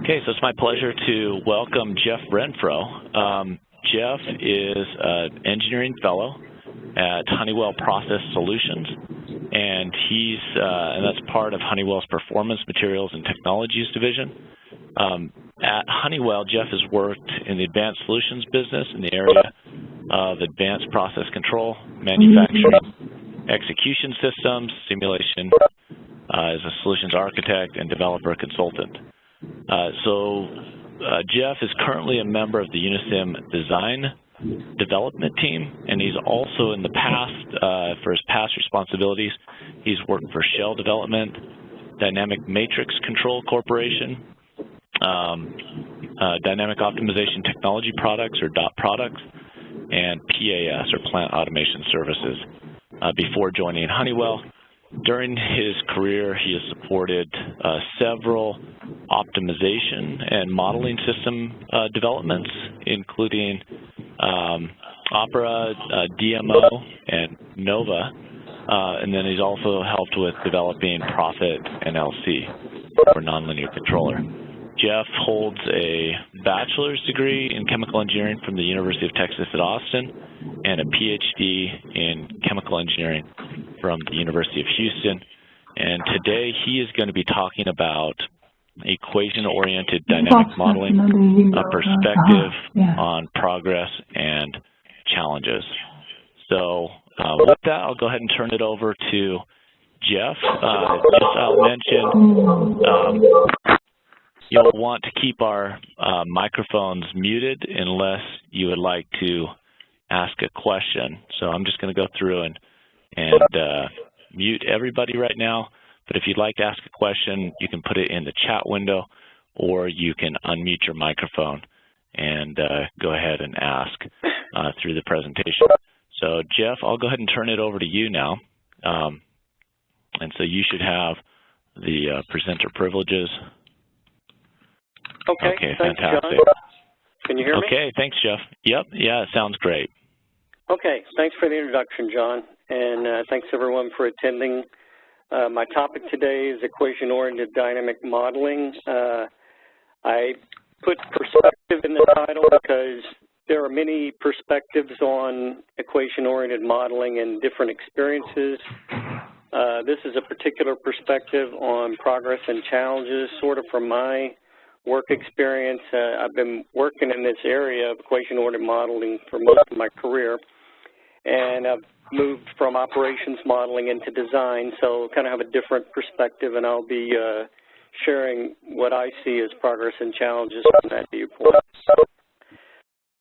Okay, so it's my pleasure to welcome Jeff Renfro. Jeff is an engineering fellow at Honeywell Process Solutions, and that's part of Honeywell's Performance Materials and Technologies division. At Honeywell, Jeff has worked in the advanced solutions business in the area of advanced process control, manufacturing, execution systems, simulation, as a solutions architect and developer consultant. Jeff is currently a member of the Unisim design development team, and he's also in the past, for his past responsibilities, he's worked for Shell Development, Dynamic Matrix Control Corporation, Dynamic Optimization Technology Products, or DOT Products, and PAS, or Plant Automation Services, before joining Honeywell. During his career, he has supported several optimization and modeling system developments, including Opera, DMO, and Nova, and then he's also helped with developing Profit NLC for Nonlinear Controller. Jeff holds a bachelor's degree in chemical engineering from the University of Texas at Austin and a PhD in chemical engineering from the University of Houston. And today he is going to be talking about equation-oriented dynamic modeling, a perspective on progress and challenges. So with that, I'll go ahead and turn it over to Jeff. I'll mention you'll want to keep our microphones muted unless you would like to ask a question. So I'm just going to go through and mute everybody right now. But if you'd like to ask a question, you can put it in the chat window, or you can unmute your microphone and go ahead and ask through the presentation. So Jeff, I'll go ahead and turn it over to you now. And so you should have the presenter privileges. Okay, thanks, fantastic. John. Can you hear me? Okay, thanks, Jeff. Yep, yeah, it sounds great. Okay, thanks for the introduction, John, and thanks everyone for attending. My topic today is equation-oriented dynamic modeling. I put perspective in the title because there are many perspectives on equation-oriented modeling and different experiences. This is a particular perspective on progress and challenges, sort of from my work experience. I've been working in this area of equation-oriented modeling for most of my career, and I've moved from operations modeling into design, so kind of have a different perspective, and I'll be sharing what I see as progress and challenges from that viewpoint.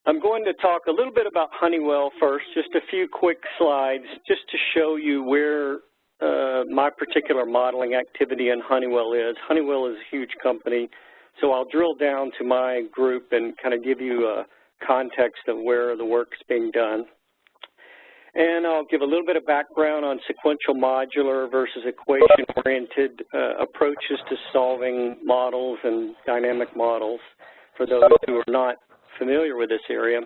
I'm going to talk a little bit about Honeywell first, just a few quick slides, just to show you where my particular modeling activity in Honeywell is. Honeywell is a huge company, so I'll drill down to my group and kind of give you a context of where the work's being done. And I'll give a little bit of background on sequential modular versus equation-oriented approaches to solving models and dynamic models for those who are not familiar with this area.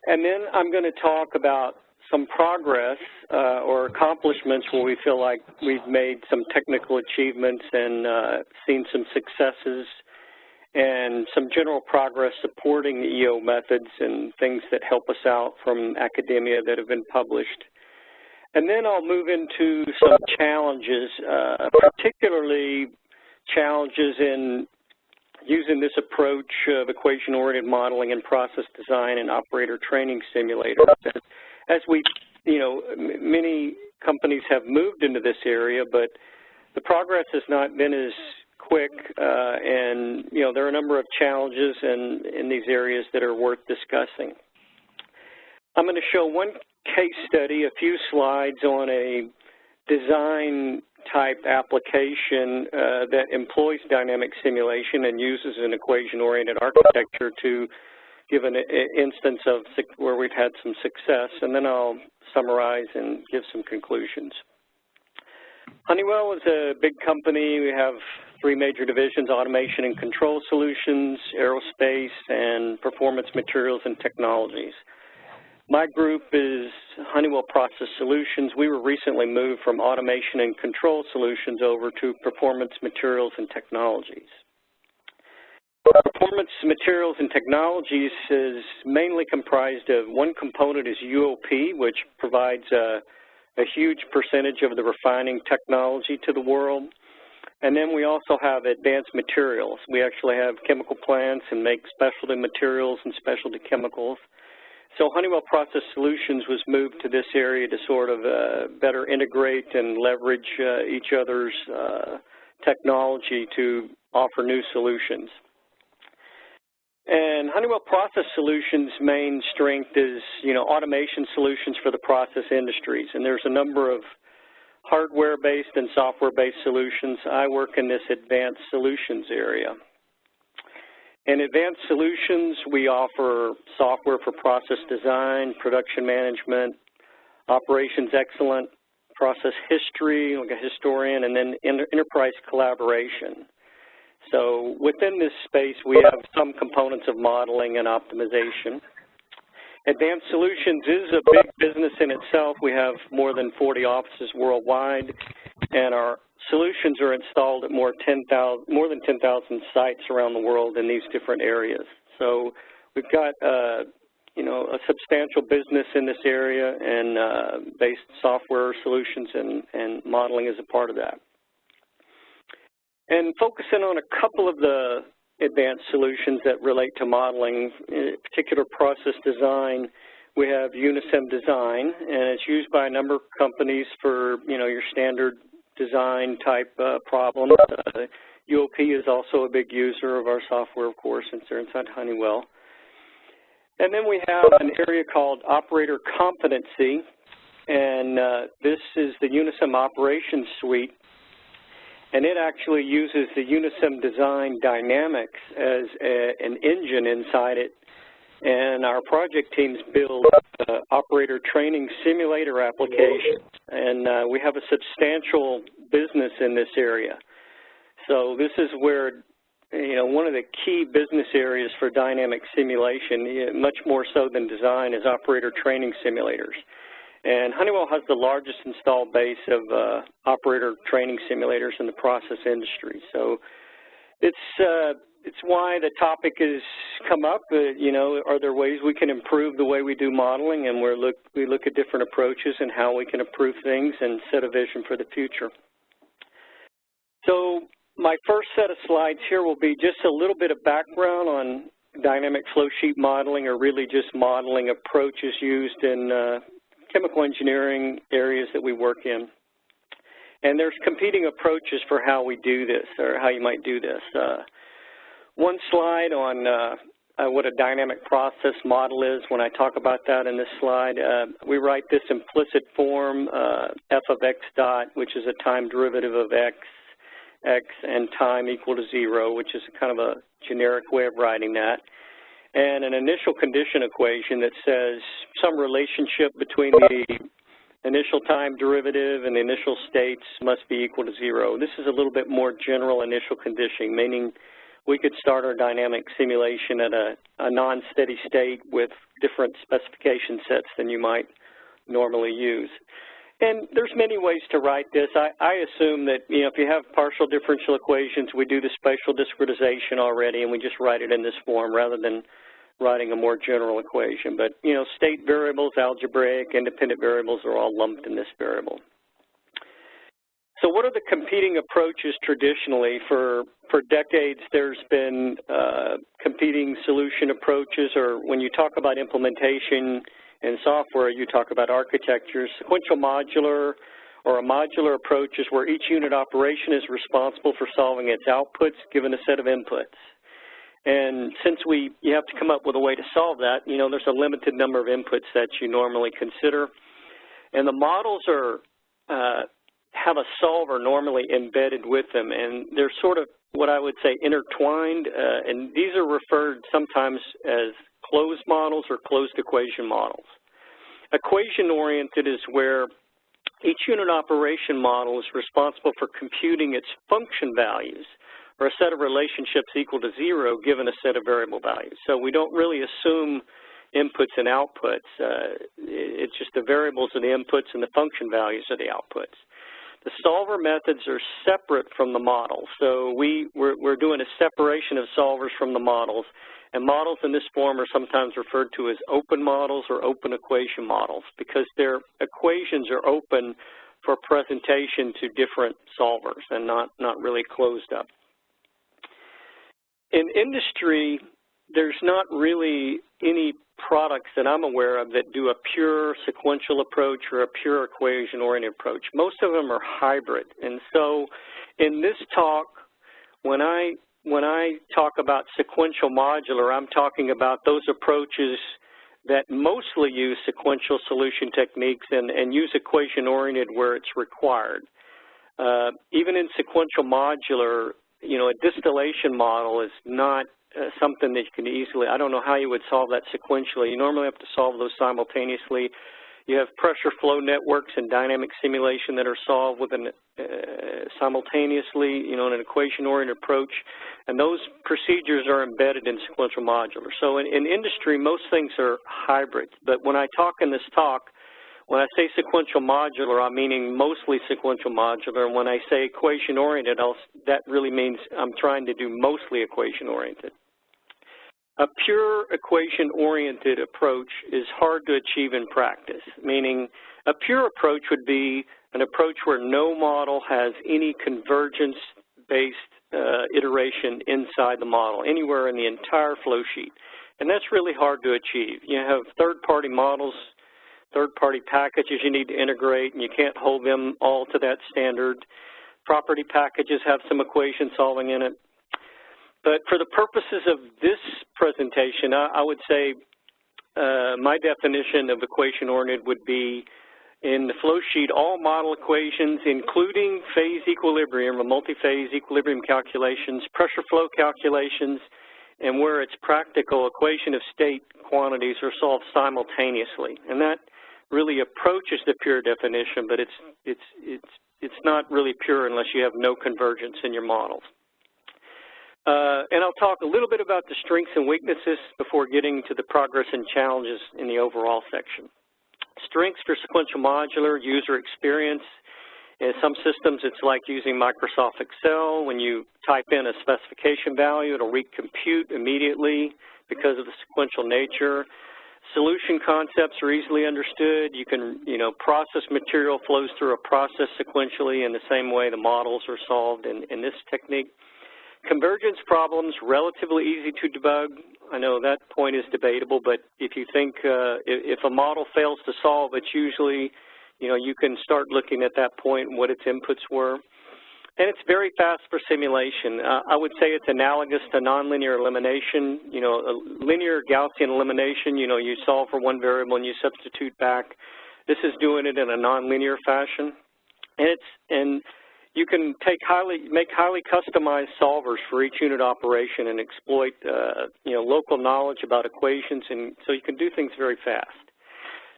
And then I'm going to talk about some progress or accomplishments where we feel like we've made some technical achievements and seen some successes, and some general progress supporting the EO methods and things that help us out from academia that have been published. And then I'll move into some challenges, particularly challenges in using this approach of equation-oriented modeling and process design and operator training simulators. As we, many companies have moved into this area, but the progress has not been as quick, and there are a number of challenges in these areas that are worth discussing. I'm going to show one case study, a few slides on a design type application that employs dynamic simulation and uses an equation-oriented architecture to give an instance of where we've had some success, and then I'll summarize and give some conclusions. Honeywell is a big company. We have three major divisions: automation and control solutions, aerospace, and performance materials and technologies. My group is Honeywell Process Solutions. We were recently moved from automation and control solutions over to performance materials and technologies. Performance materials and technologies is mainly comprised of one component is UOP, which provides a huge percentage of the refining technology to the world. And then we also have advanced materials. We actually have chemical plants and make specialty materials and specialty chemicals. So Honeywell Process Solutions was moved to this area to sort of better integrate and leverage each other's technology to offer new solutions. And Honeywell Process Solutions' main strength is, automation solutions for the process industries. And there's a number of hardware-based and software-based solutions. I work in this advanced solutions area. In advanced solutions, we offer software for process design, production management, operations excellence, process history, like a historian, and then enterprise collaboration. So within this space, we have some components of modeling and optimization. Advanced Solutions is a big business in itself. We have more than 40 offices worldwide, and our solutions are installed at more than 10,000 sites around the world in these different areas. So we've got, a substantial business in this area, and based software solutions and modeling is a part of that. And focusing on a couple of the advanced solutions that relate to modeling, in particular process design, we have Unisem Design, and it's used by a number of companies for, your standard design type problems. UOP is also a big user of our software, of course, since they're inside Honeywell. And then we have an area called Operator Competency, and this is the Unisem Operations Suite. And it actually uses the Unisem Design Dynamics as an engine inside it. And our project teams build operator training simulator applications. And we have a substantial business in this area. So this is where, one of the key business areas for dynamic simulation, much more so than design, is operator training simulators. And Honeywell has the largest installed base of operator training simulators in the process industry. So it's why the topic has come up. Are there ways we can improve the way we do modeling? And we look at different approaches and how we can improve things and set a vision for the future. So my first set of slides here will be just a little bit of background on dynamic flow sheet modeling, or really just modeling approaches used in chemical engineering areas that we work in. And there's competing approaches for how we do this, or how you might do this. One slide on what a dynamic process model is. When I talk about that in this slide, we write this implicit form, f of x dot, which is a time derivative of x, and time equal to 0, which is kind of a generic way of writing that. And an initial condition equation that says some relationship between the initial time derivative and the initial states must be equal to 0. This is a little bit more general initial conditioning, meaning we could start our dynamic simulation at a non-steady state with different specification sets than you might normally use. And there's many ways to write this. I assume that, if you have partial differential equations, we do the spatial discretization already, and we just write it in this form rather than writing a more general equation. But, state variables, algebraic, independent variables are all lumped in this variable. So what are the competing approaches traditionally? For decades, there's been competing solution approaches, or when you talk about implementation in software, you talk about architecture. Sequential modular, or a modular approach, is where each unit operation is responsible for solving its outputs given a set of inputs. And since you have to come up with a way to solve that, there's a limited number of inputs that you normally consider. And the models have a solver normally embedded with them, and they're sort of what I would say intertwined, and these are referred sometimes as closed models or closed equation models. Equation-oriented is where each unit operation model is responsible for computing its function values, or a set of relationships equal to 0 given a set of variable values. So we don't really assume inputs and outputs. It's just the variables are the inputs and the function values are the outputs. the solver methods are separate from the model. So we're doing a separation of solvers from the models. And models in this form are sometimes referred to as open models or open equation models because their equations are open for presentation to different solvers and not really closed up. In industry, there's not really any products that I'm aware of that do a pure sequential approach or a pure equation-oriented approach. Most of them are hybrid. And so in this talk, when I talk about sequential modular, I'm talking about those approaches that mostly use sequential solution techniques and use equation-oriented where it's required. Even in sequential modular, you know, a distillation model is not something that you can easily, I don't know how you would solve that sequentially. You normally have to solve those simultaneously. You have pressure flow networks and dynamic simulation that are solved with simultaneously, you know, in an equation-oriented approach, and those procedures are embedded in sequential modular. So in industry, most things are hybrid, but when I talk in this talk, when I say sequential modular, I'm meaning mostly sequential modular, and when I say equation-oriented, that really means I'm trying to do mostly equation-oriented. A pure equation-oriented approach is hard to achieve in practice, meaning a pure approach would be an approach where no model has any convergence-based iteration inside the model, anywhere in the entire flow sheet. And that's really hard to achieve. You have third-party models, third-party packages you need to integrate, and you can't hold them all to that standard. Property packages have some equation solving in it. But for the purposes of this presentation, I would say my definition of equation-oriented would be in the flow sheet, all model equations, including phase equilibrium or multi-phase equilibrium calculations, pressure flow calculations, and where it's practical, equation of state quantities are solved simultaneously. And that really approaches the pure definition, but it's not really pure unless you have no convergence in your models. And I'll talk a little bit about the strengths and weaknesses before getting to the progress and challenges in the overall section. Strengths for sequential modular, user experience. In some systems, it's like using Microsoft Excel. When you type in a specification value, it'll recompute immediately because of the sequential nature. Solution concepts are easily understood. You can, process material flows through a process sequentially in the same way the models are solved in this technique. Convergence problems, relatively easy to debug. I know that point is debatable, but if you think if a model fails to solve, it's usually, you can start looking at that point and what its inputs were. And it's very fast for simulation. I would say it's analogous to nonlinear elimination. A linear Gaussian elimination, you solve for one variable and you substitute back. This is doing it in a nonlinear fashion. And you can make highly customized solvers for each unit operation and exploit, local knowledge about equations, and so you can do things very fast.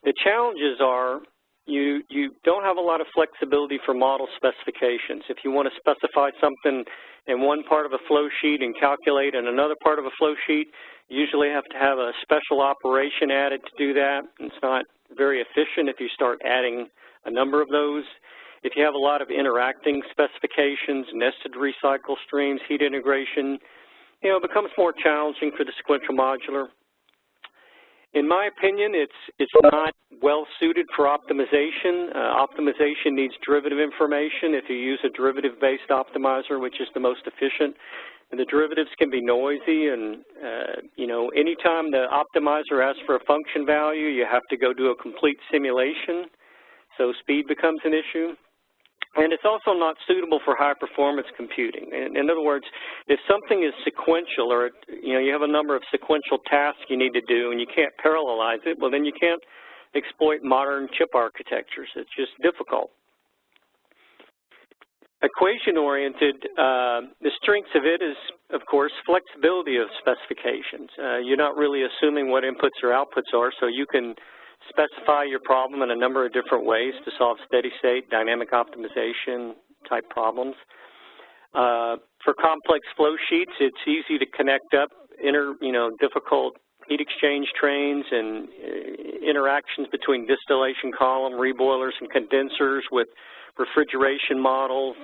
The challenges are you don't have a lot of flexibility for model specifications. If you want to specify something in one part of a flow sheet and calculate in another part of a flow sheet, you usually have to have a special operation added to do that. It's not very efficient if you start adding a number of those. If you have a lot of interacting specifications, nested recycle streams, heat integration, it becomes more challenging for the sequential modular. In my opinion, it's not well suited for optimization. Optimization needs derivative information if you use a derivative-based optimizer, which is the most efficient. And the derivatives can be noisy, and anytime the optimizer asks for a function value, you have to go do a complete simulation, so speed becomes an issue. And it's also not suitable for high-performance computing. In other words, if something is sequential or, you have a number of sequential tasks you need to do and you can't parallelize it, well, then you can't exploit modern chip architectures. It's just difficult. Equation-oriented, the strengths of it is, of course, flexibility of specifications. You're not really assuming what inputs or outputs are, so you can specify your problem in a number of different ways to solve steady-state, dynamic optimization type problems. For complex flow sheets, it's easy to connect up difficult heat exchange trains and interactions between distillation column, reboilers, and condensers with refrigeration models.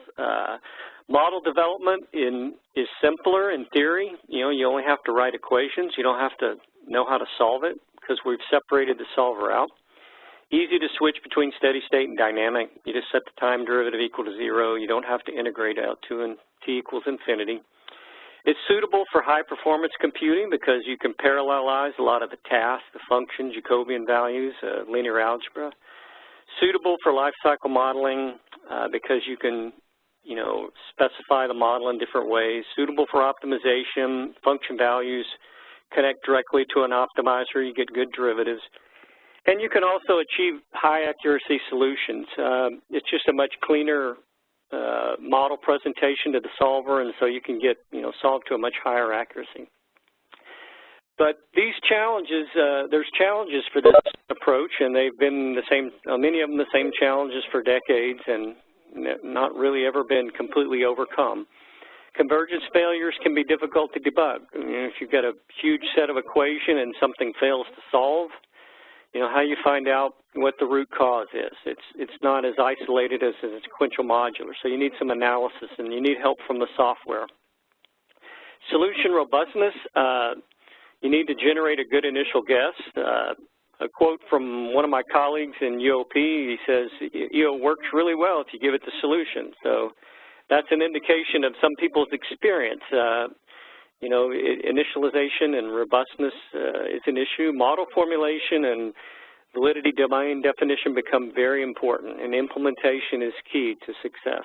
Model development is simpler in theory. You know, you only have to write equations. You don't have to know how to solve it because we've separated the solver out. Easy to switch between steady state and dynamic. You just set the time derivative equal to 0. You don't have to integrate out to t equals infinity. It's suitable for high-performance computing because you can parallelize a lot of the tasks, the functions, Jacobian values, linear algebra. Suitable for lifecycle modeling because you can, you know, specify the model in different ways. Suitable for optimization, function values connect directly to an optimizer. You get good derivatives. And you can also achieve high accuracy solutions. It's just a much cleaner model presentation to the solver, and so you can get, you know, solved to a much higher accuracy. But these challenges, there's challenges for this approach, and they've been the same, many of them the same challenges for decades, and not really ever been completely overcome. Convergence failures can be difficult to debug. I mean, if you've got a huge set of equation and something fails to solve, you know, how you find out what the root cause is. It's not as isolated as a sequential modular, so you need some analysis and you need help from the software. Solution robustness, you need to generate a good initial guess. A quote from one of my colleagues in UOP, he says, EO works really well if you give it the solution. So that's an indication of some people's experience. You know, initialization and robustness is an issue. Model formulation and validity domain definition become very important, and implementation is key to success.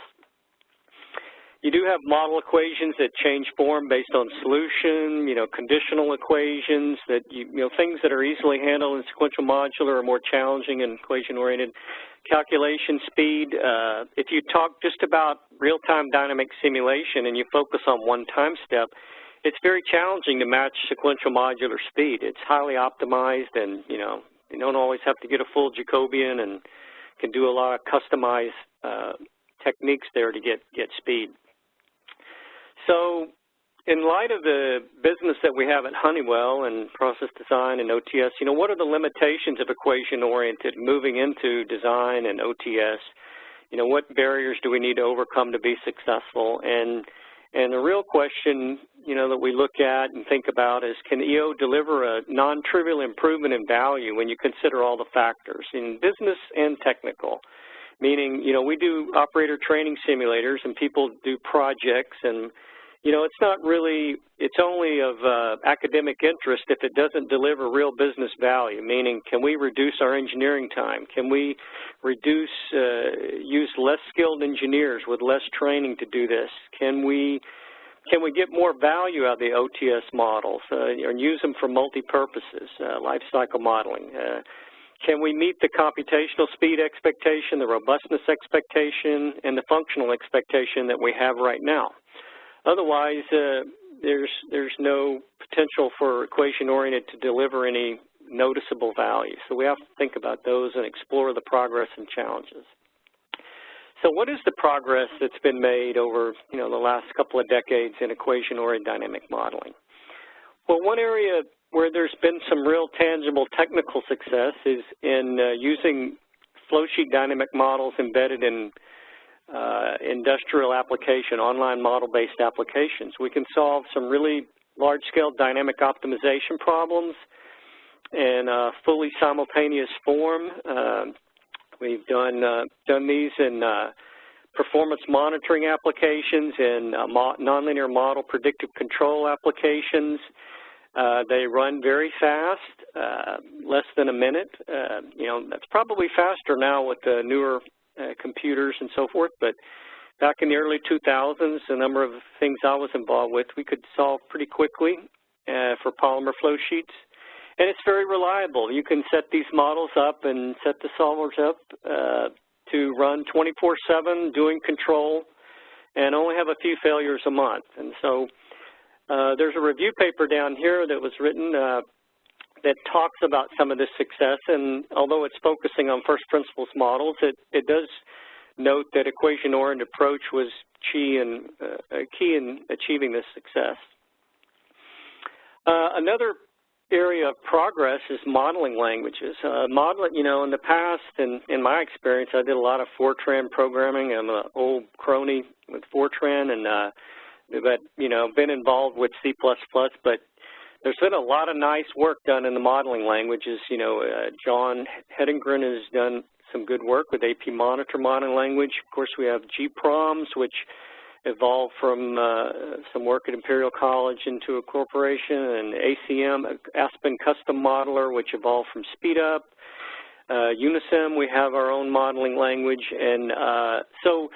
You do have model equations that change form based on solution, you know, conditional equations that, you know, things that are easily handled in sequential modular are more challenging in equation-oriented. Calculation speed, if you talk just about real-time dynamic simulation and you focus on one time step, it's very challenging to match sequential modular speed. It's highly optimized, and, you know, you don't always have to get a full Jacobian and can do a lot of customized techniques there to get speed. So in light of the business that we have at Honeywell and process design and OTS, you know, what are the limitations of equation-oriented moving into design and OTS? You know, what barriers do we need to overcome to be successful? And the real question, you know, that we look at and think about is, can EO deliver a non-trivial improvement in value when you consider all the factors in business and technical? Meaning, you know, we do operator training simulators and people do projects, and, you know, it's not really, it's only of academic interest if it doesn't deliver real business value, meaning can we reduce our engineering time? Can we reduce, use less skilled engineers with less training to do this? Can we get more value out of the OTS models and use them for multi-purposes, life cycle modeling? Can we meet the computational speed expectation, the robustness expectation, and the functional expectation that we have right now? Otherwise, there's no potential for equation-oriented to deliver any noticeable value. So we have to think about those and explore the progress and challenges. So what is the progress that's been made over, you know, the last couple of decades in equation-oriented dynamic modeling? Well, one area where there's been some real tangible technical success is in using flowsheet dynamic models embedded in industrial application, online model-based applications. We can solve some really large-scale dynamic optimization problems in a fully simultaneous form. We've done these in performance monitoring applications, in nonlinear model predictive control applications. They run very fast, less than a minute. You know, that's probably faster now with the newer computers and so forth, but back in the early 2000s, a number of things I was involved with, we could solve pretty quickly for polymer flow sheets. And it's very reliable. You can set these models up and set the solvers up to run 24/7 doing control and only have a few failures a month. And so there's a review paper down here that was written that talks about some of this success, and although it's focusing on first principles models, it does note that equation-oriented approach was key in achieving this success. Another area of progress is modeling languages. You know, in the past, in my experience, I did a lot of Fortran programming. I'm an old crony with Fortran, and but you know, been involved with C++, but there's been a lot of nice work done in the modeling languages. You know, John Hedengren has done some good work with APMonitor modeling language. Of course, we have GPROMs, which evolved from some work at Imperial College into a corporation, and ACM, Aspen Custom Modeler, which evolved from SpeedUp. Unisym, we have our own modeling language, and so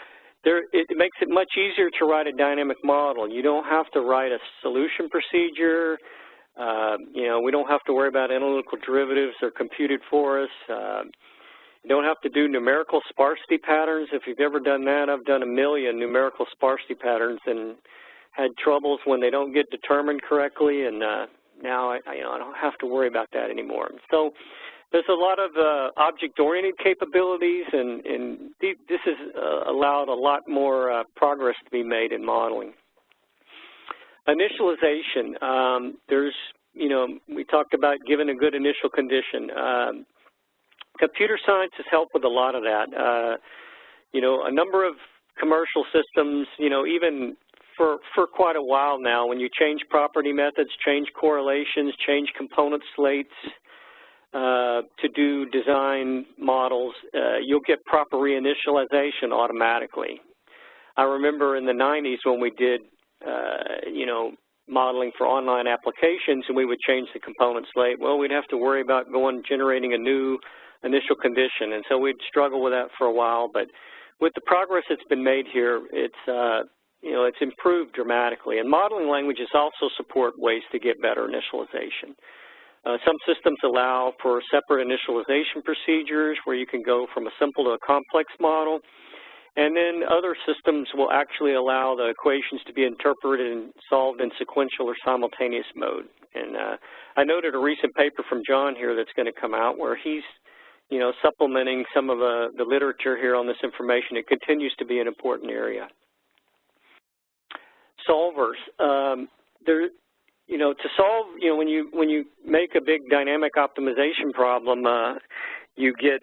it makes it much easier to write a dynamic model. You don't have to write a solution procedure. You know, we don't have to worry about analytical derivatives. They're computed for us. You don't have to do numerical sparsity patterns. If you've ever done that, I've done 1 million numerical sparsity patterns and had troubles when they don't get determined correctly, and now I don't have to worry about that anymore. So there's a lot of object-oriented capabilities, and this has allowed a lot more progress to be made in modeling. Initialization, you know, we talked about giving a good initial condition. Computer science has helped with a lot of that. You know, a number of commercial systems, you know, even for quite a while now, when you change property methods, change correlations, change component slates to do design models, you'll get proper reinitialization automatically. I remember in the 90s when we did, you know, modeling for online applications, and we would change the component slate. Well, we'd have to worry about generating a new initial condition, and so we'd struggle with that for a while. But with the progress that's been made here, it's you know, it's improved dramatically. And modeling languages also support ways to get better initialization. Some systems allow for separate initialization procedures where you can go from a simple to a complex model. And then other systems will actually allow the equations to be interpreted and solved in sequential or simultaneous mode. And I noted a recent paper from John here that's going to come out where he's, you know, supplementing some of the literature here on this information. It continues to be an important area. Solvers. You know, to solve, you know, when you make a big dynamic optimization problem, you get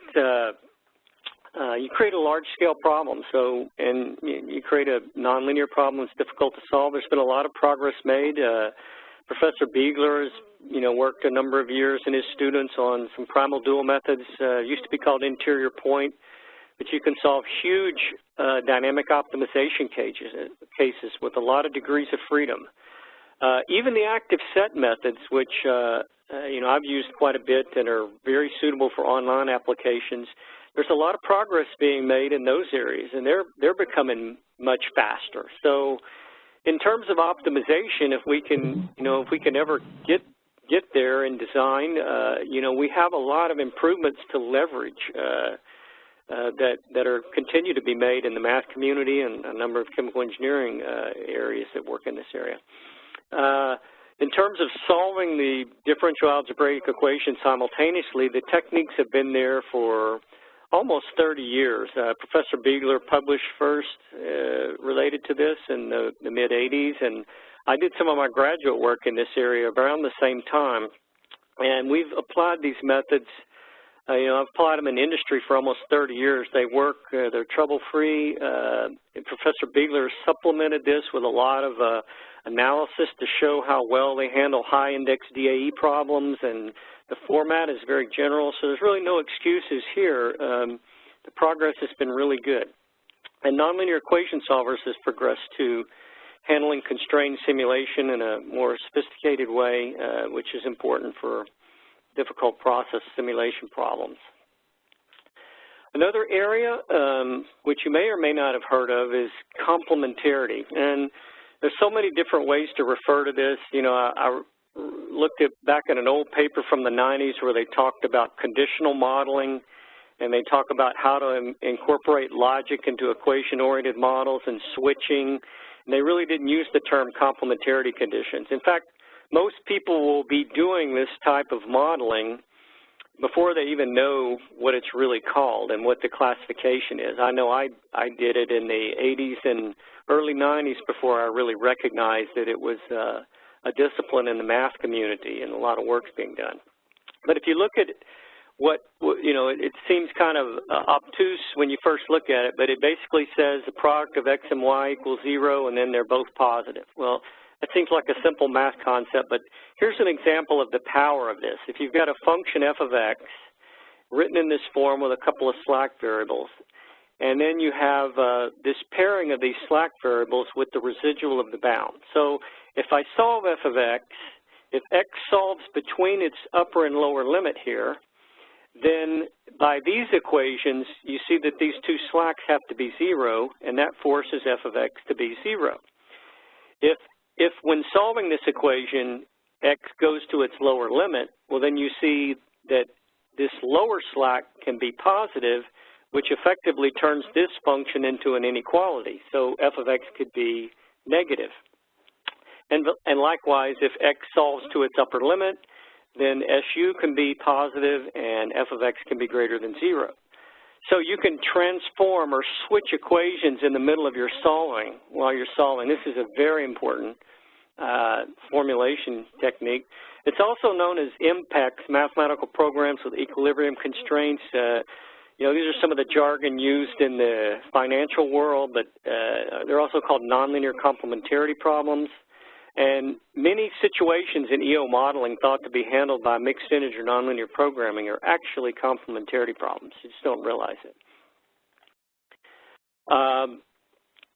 you create a large-scale problem. So, and you create a nonlinear problem that's difficult to solve. There's been a lot of progress made. Professor Biegler has, you know, worked a number of years and his students on some primal dual methods. Used to be called interior point, but you can solve huge dynamic optimization cases with a lot of degrees of freedom. Even the active set methods, which you know, I've used quite a bit and are very suitable for online applications. There's a lot of progress being made in those areas, and they're becoming much faster. So, in terms of optimization, if we can, you know, if we can ever get there in design, you know, we have a lot of improvements to leverage that are continue to be made in the math community and a number of chemical engineering areas that work in this area. In terms of solving the differential algebraic equation simultaneously, the techniques have been there for almost 30 years. Professor Biegler published first related to this in the mid-'80s, and I did some of my graduate work in this area around the same time. And we've applied these methods. You know, I've applied them in industry for almost 30 years. They work, they're trouble-free. Professor Biegler supplemented this with a lot of analysis to show how well they handle high-index DAE problems, and the format is very general, so there's really no excuses here. The progress has been really good. And nonlinear equation solvers has progressed to handling constrained simulation in a more sophisticated way, which is important for difficult process simulation problems. Another area which you may or may not have heard of is complementarity. And there's so many different ways to refer to this. You know, I looked back at an old paper from the 90s where they talked about conditional modeling, and they talk about how to incorporate logic into equation-oriented models and switching. And they really didn't use the term complementarity conditions. In fact, most people will be doing this type of modeling before they even know what it's really called and what the classification is. I know I did it in the 80s and early 90s before I really recognized that it was a discipline in the math community, and a lot of work's being done. But if you look at what you know, it seems kind of obtuse when you first look at it, but it basically says the product of x and y equals 0, and then they're both positive. Well, it seems like a simple math concept, but here's an example of the power of this. If you've got a function f of x written in this form with a couple of slack variables, and then you have this pairing of these slack variables with the residual of the bound. So if I solve f of x, if x solves between its upper and lower limit here, then by these equations, you see that these two slacks have to be 0, and that forces f of x to be 0. If when solving this equation, x goes to its lower limit, well, then you see that this lower slack can be positive, which effectively turns this function into an inequality. So f of x could be negative. And likewise, if x solves to its upper limit, then SU can be positive and f of x can be greater than 0. So you can transform or switch equations in the middle of your solving while you're solving. This is a very important formulation technique. It's also known as MPECs, mathematical programs with equilibrium constraints. You know, these are some of the jargon used in the financial world, but they're also called nonlinear complementarity problems. And many situations in EO modeling thought to be handled by mixed integer nonlinear programming are actually complementarity problems. You just don't realize it.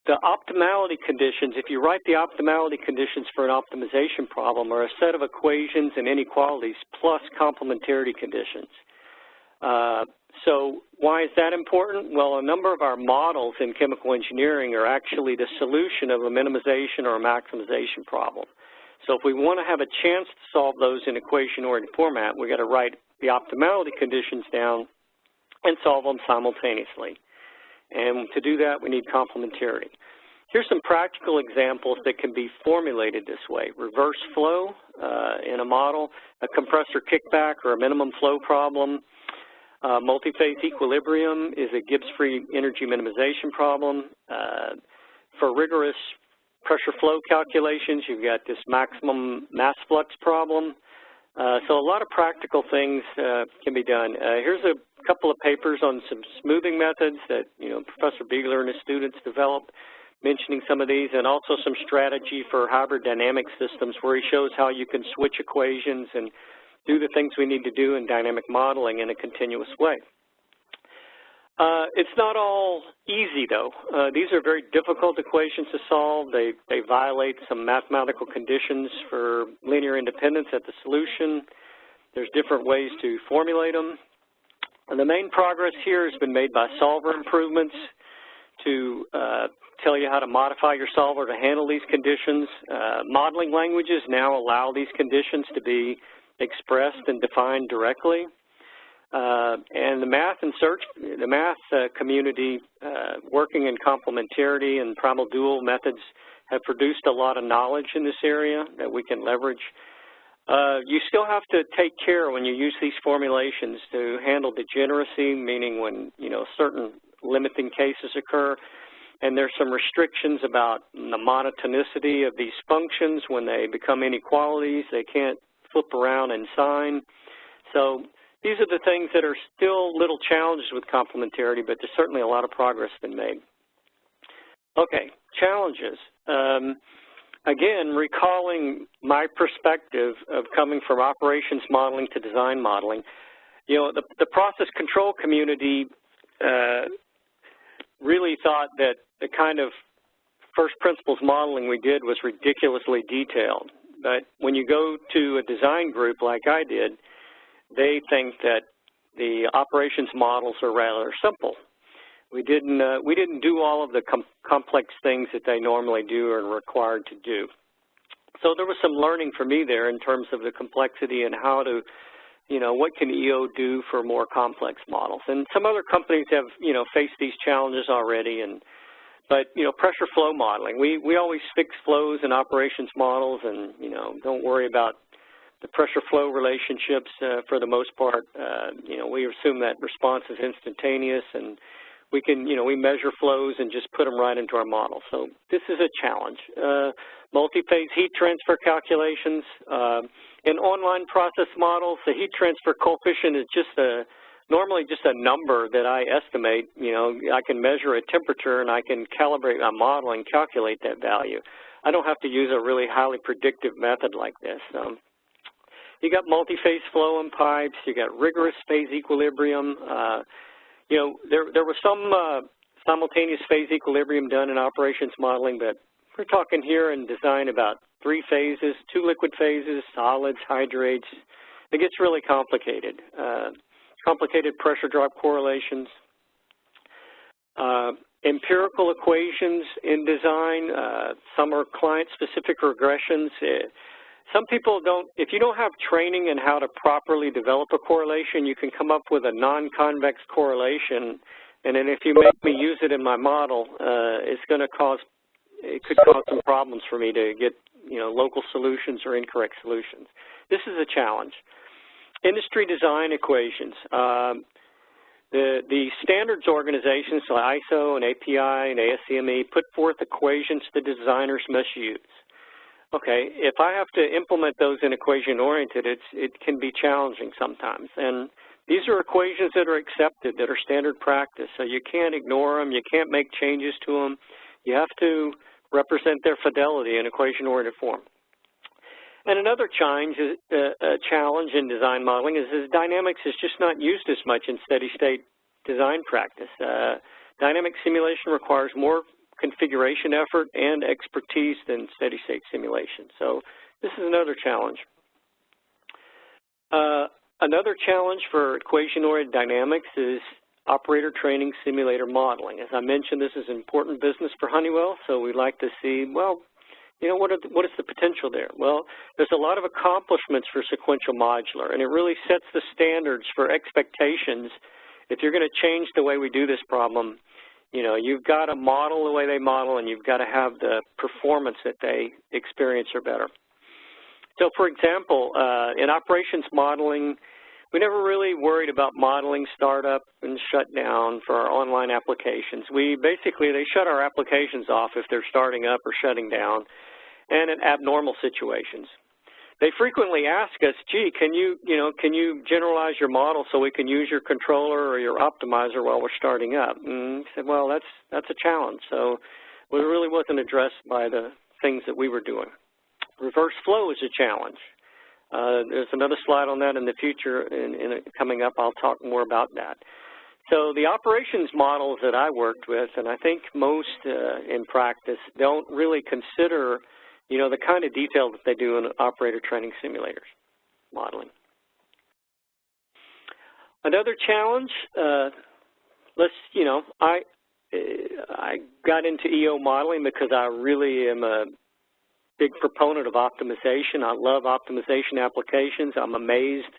The optimality conditions, if you write the optimality conditions for an optimization problem, are a set of equations and inequalities plus complementarity conditions. So why is that important? Well, a number of our models in chemical engineering are actually the solution of a minimization or a maximization problem. So if we want to have a chance to solve those in equation-oriented format, we've got to write the optimality conditions down and solve them simultaneously. And to do that, we need complementarity. Here's some practical examples that can be formulated this way. Reverse flow in a model, a compressor kickback or a minimum flow problem. Multi-phase equilibrium is a Gibbs-free energy minimization problem. For rigorous pressure flow calculations, you've got this maximum mass flux problem. So a lot of practical things can be done. Here's a couple of papers on some smoothing methods that, you know, Professor Biegler and his students developed, mentioning some of these, and also some strategy for hybrid dynamic systems where he shows how you can switch equations and do the things we need to do in dynamic modeling in a continuous way. It's not all easy, though. These are very difficult equations to solve. They violate some mathematical conditions for linear independence at the solution. There's different ways to formulate them. And the main progress here has been made by solver improvements to tell you how to modify your solver to handle these conditions. Modeling languages now allow these conditions to be expressed and defined directly. And the math community working in complementarity and primal dual methods have produced a lot of knowledge in this area that we can leverage. You still have to take care when you use these formulations to handle degeneracy, meaning when, you know, certain limiting cases occur. And there's some restrictions about the monotonicity of these functions. When they become inequalities, they can't flip around and sign. So these are the things that are still little challenges with complementarity, but there's certainly a lot of progress been made. Okay, challenges. Again, recalling my perspective of coming from operations modeling to design modeling, you know, the process control community really thought that the kind of first principles modeling we did was ridiculously detailed. But when you go to a design group like I did, they think that the operations models are rather simple. We didn't do all of the complex things that they normally do or are required to do. So there was some learning for me there in terms of the complexity and how to, you know, what can EO do for more complex models. And some other companies have, you know, faced these challenges already. But, you know, pressure flow modeling, we always fix flows in operations models and, you know, don't worry about the pressure flow relationships for the most part. You know, we assume that response is instantaneous, and we can, we measure flows and just put them right into our model. So this is a challenge. Multi-phase heat transfer calculations. In online process models, the heat transfer coefficient is just normally just a number that I estimate. I can measure a temperature and I can calibrate my model and calculate that value. I don't have to use a really highly predictive method like this. You got multi-phase flow in pipes. You got rigorous phase equilibrium. There was some simultaneous phase equilibrium done in operations modeling, but we're talking here in design about 3 phases, 2 liquid phases, solids, hydrates. It gets really complicated. Complicated pressure drop correlations. Empirical equations in design. Some are client-specific regressions. Some people don't, if you don't have training in how to properly develop a correlation, you can come up with a non-convex correlation, and then if you make me use it in my model, it could cause some problems for me to get, local solutions or incorrect solutions. This is a challenge. Industry design equations. The standards organizations, so ISO and API and ASCME, put forth equations the designers must use. Okay, if I have to implement those in equation-oriented, it can be challenging sometimes. And these are equations that are accepted, that are standard practice, so you can't ignore them, you can't make changes to them. You have to represent their fidelity in equation-oriented form. And another challenge in design modeling is dynamics is just not used as much in steady-state design practice. Dynamic simulation requires more configuration effort and expertise than steady-state simulation. So this is another challenge. Another challenge for equation-oriented dynamics is operator training simulator modeling. As I mentioned, this is important business for Honeywell, so we'd like to see, well, what is the potential there? Well, there's a lot of accomplishments for sequential modular, and it really sets the standards for expectations. If you're going to change the way we do this problem, you've got to model the way they model, and you've got to have the performance that they experience or better. So, for example, in operations modeling, we never really worried about modeling startup and shutdown for our online applications. They shut our applications off if they're starting up or shutting down, and in abnormal situations. They frequently ask us, gee, can you generalize your model so we can use your controller or your optimizer while we're starting up? And we said, well, that's a challenge. So it really wasn't addressed by the things that we were doing. Reverse flow is a challenge. There's another slide on that in the future, coming up. I'll talk more about that. So the operations models that I worked with, and I think most in practice, don't really consider, the kind of detail that they do in operator training simulators modeling. Another challenge, I got into EO modeling because I really am a big proponent of optimization. I love optimization applications. I'm amazed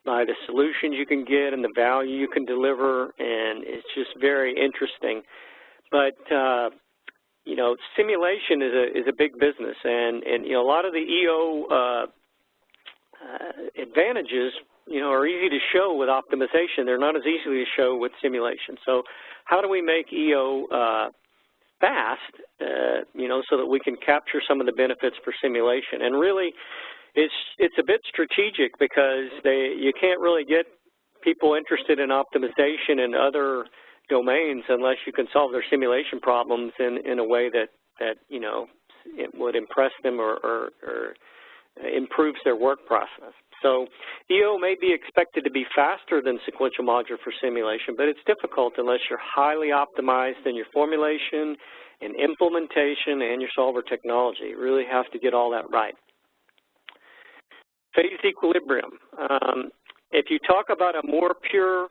by the solutions you can get and the value you can deliver, and it's just very interesting. But simulation is a big business, and a lot of the EO advantages are easy to show with optimization. They're not as easily to show with simulation. So how do we make EO fast, so that we can capture some of the benefits for simulation? And really, it's a bit strategic because you can't really get people interested in optimization in other domains unless you can solve their simulation problems in a way that it would impress them or improves their work process. So EO may be expected to be faster than sequential modular for simulation, but it's difficult unless you're highly optimized in your formulation and implementation and your solver technology. You really have to get all that right. Phase equilibrium. If you talk about a more pure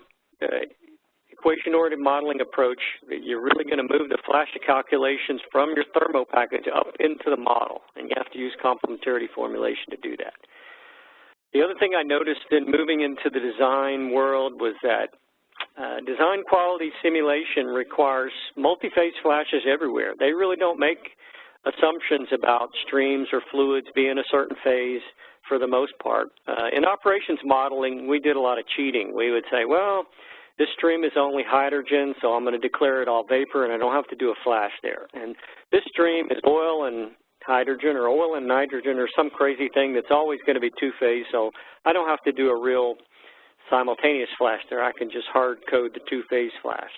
equation-oriented modeling approach, you're really going to move the flash calculations from your thermo package up into the model, and you have to use complementarity formulation to do that. The other thing I noticed in moving into the design world was that design quality simulation requires multi-phase flashes everywhere. They really don't make assumptions about streams or fluids being a certain phase for the most part. In operations modeling, we did a lot of cheating. We would say, well, This stream is only hydrogen, so I'm going to declare it all vapor, and I don't have to do a flash there. And this stream is oil and hydrogen or oil and nitrogen or some crazy thing that's always going to be two-phase, so I don't have to do a real simultaneous flash there. I can just hard code the two-phase flash.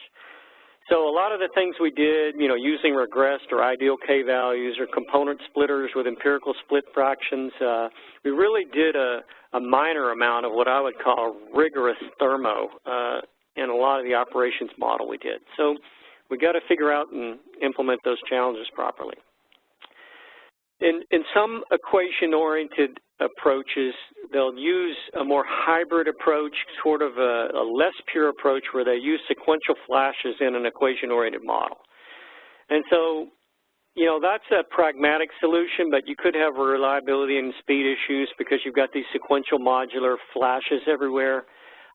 So a lot of the things we did, you know, using regressed or ideal K-values or component splitters with empirical split fractions, we really did a minor amount of what I would call rigorous thermo in a lot of the operations model we did. So we got to figure out and implement those challenges properly. In some equation-oriented approaches, they'll use a more hybrid approach, sort of a less pure approach where they use sequential flashes in an equation-oriented model. And so, you know, that's a pragmatic solution, but you could have reliability and speed issues because you've got these sequential modular flashes everywhere.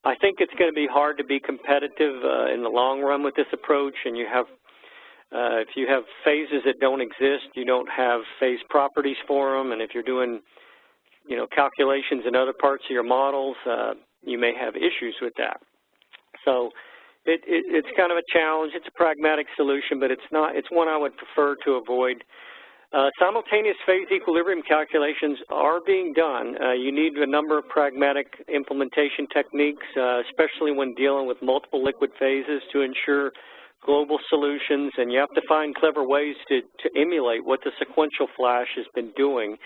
I think it's going to be hard to be competitive in the long run with this approach, and you have if you have phases that don't exist, you don't have phase properties for them, and if you're doing, you know, calculations in other parts of your models, you may have issues with that. So it's kind of a challenge. It's a pragmatic solution, but it's one I would prefer to avoid. Simultaneous phase equilibrium calculations are being done. You need a number of pragmatic implementation techniques, especially when dealing with multiple liquid phases to ensure global solutions, and you have to find clever ways to emulate what the sequential flash has been doing.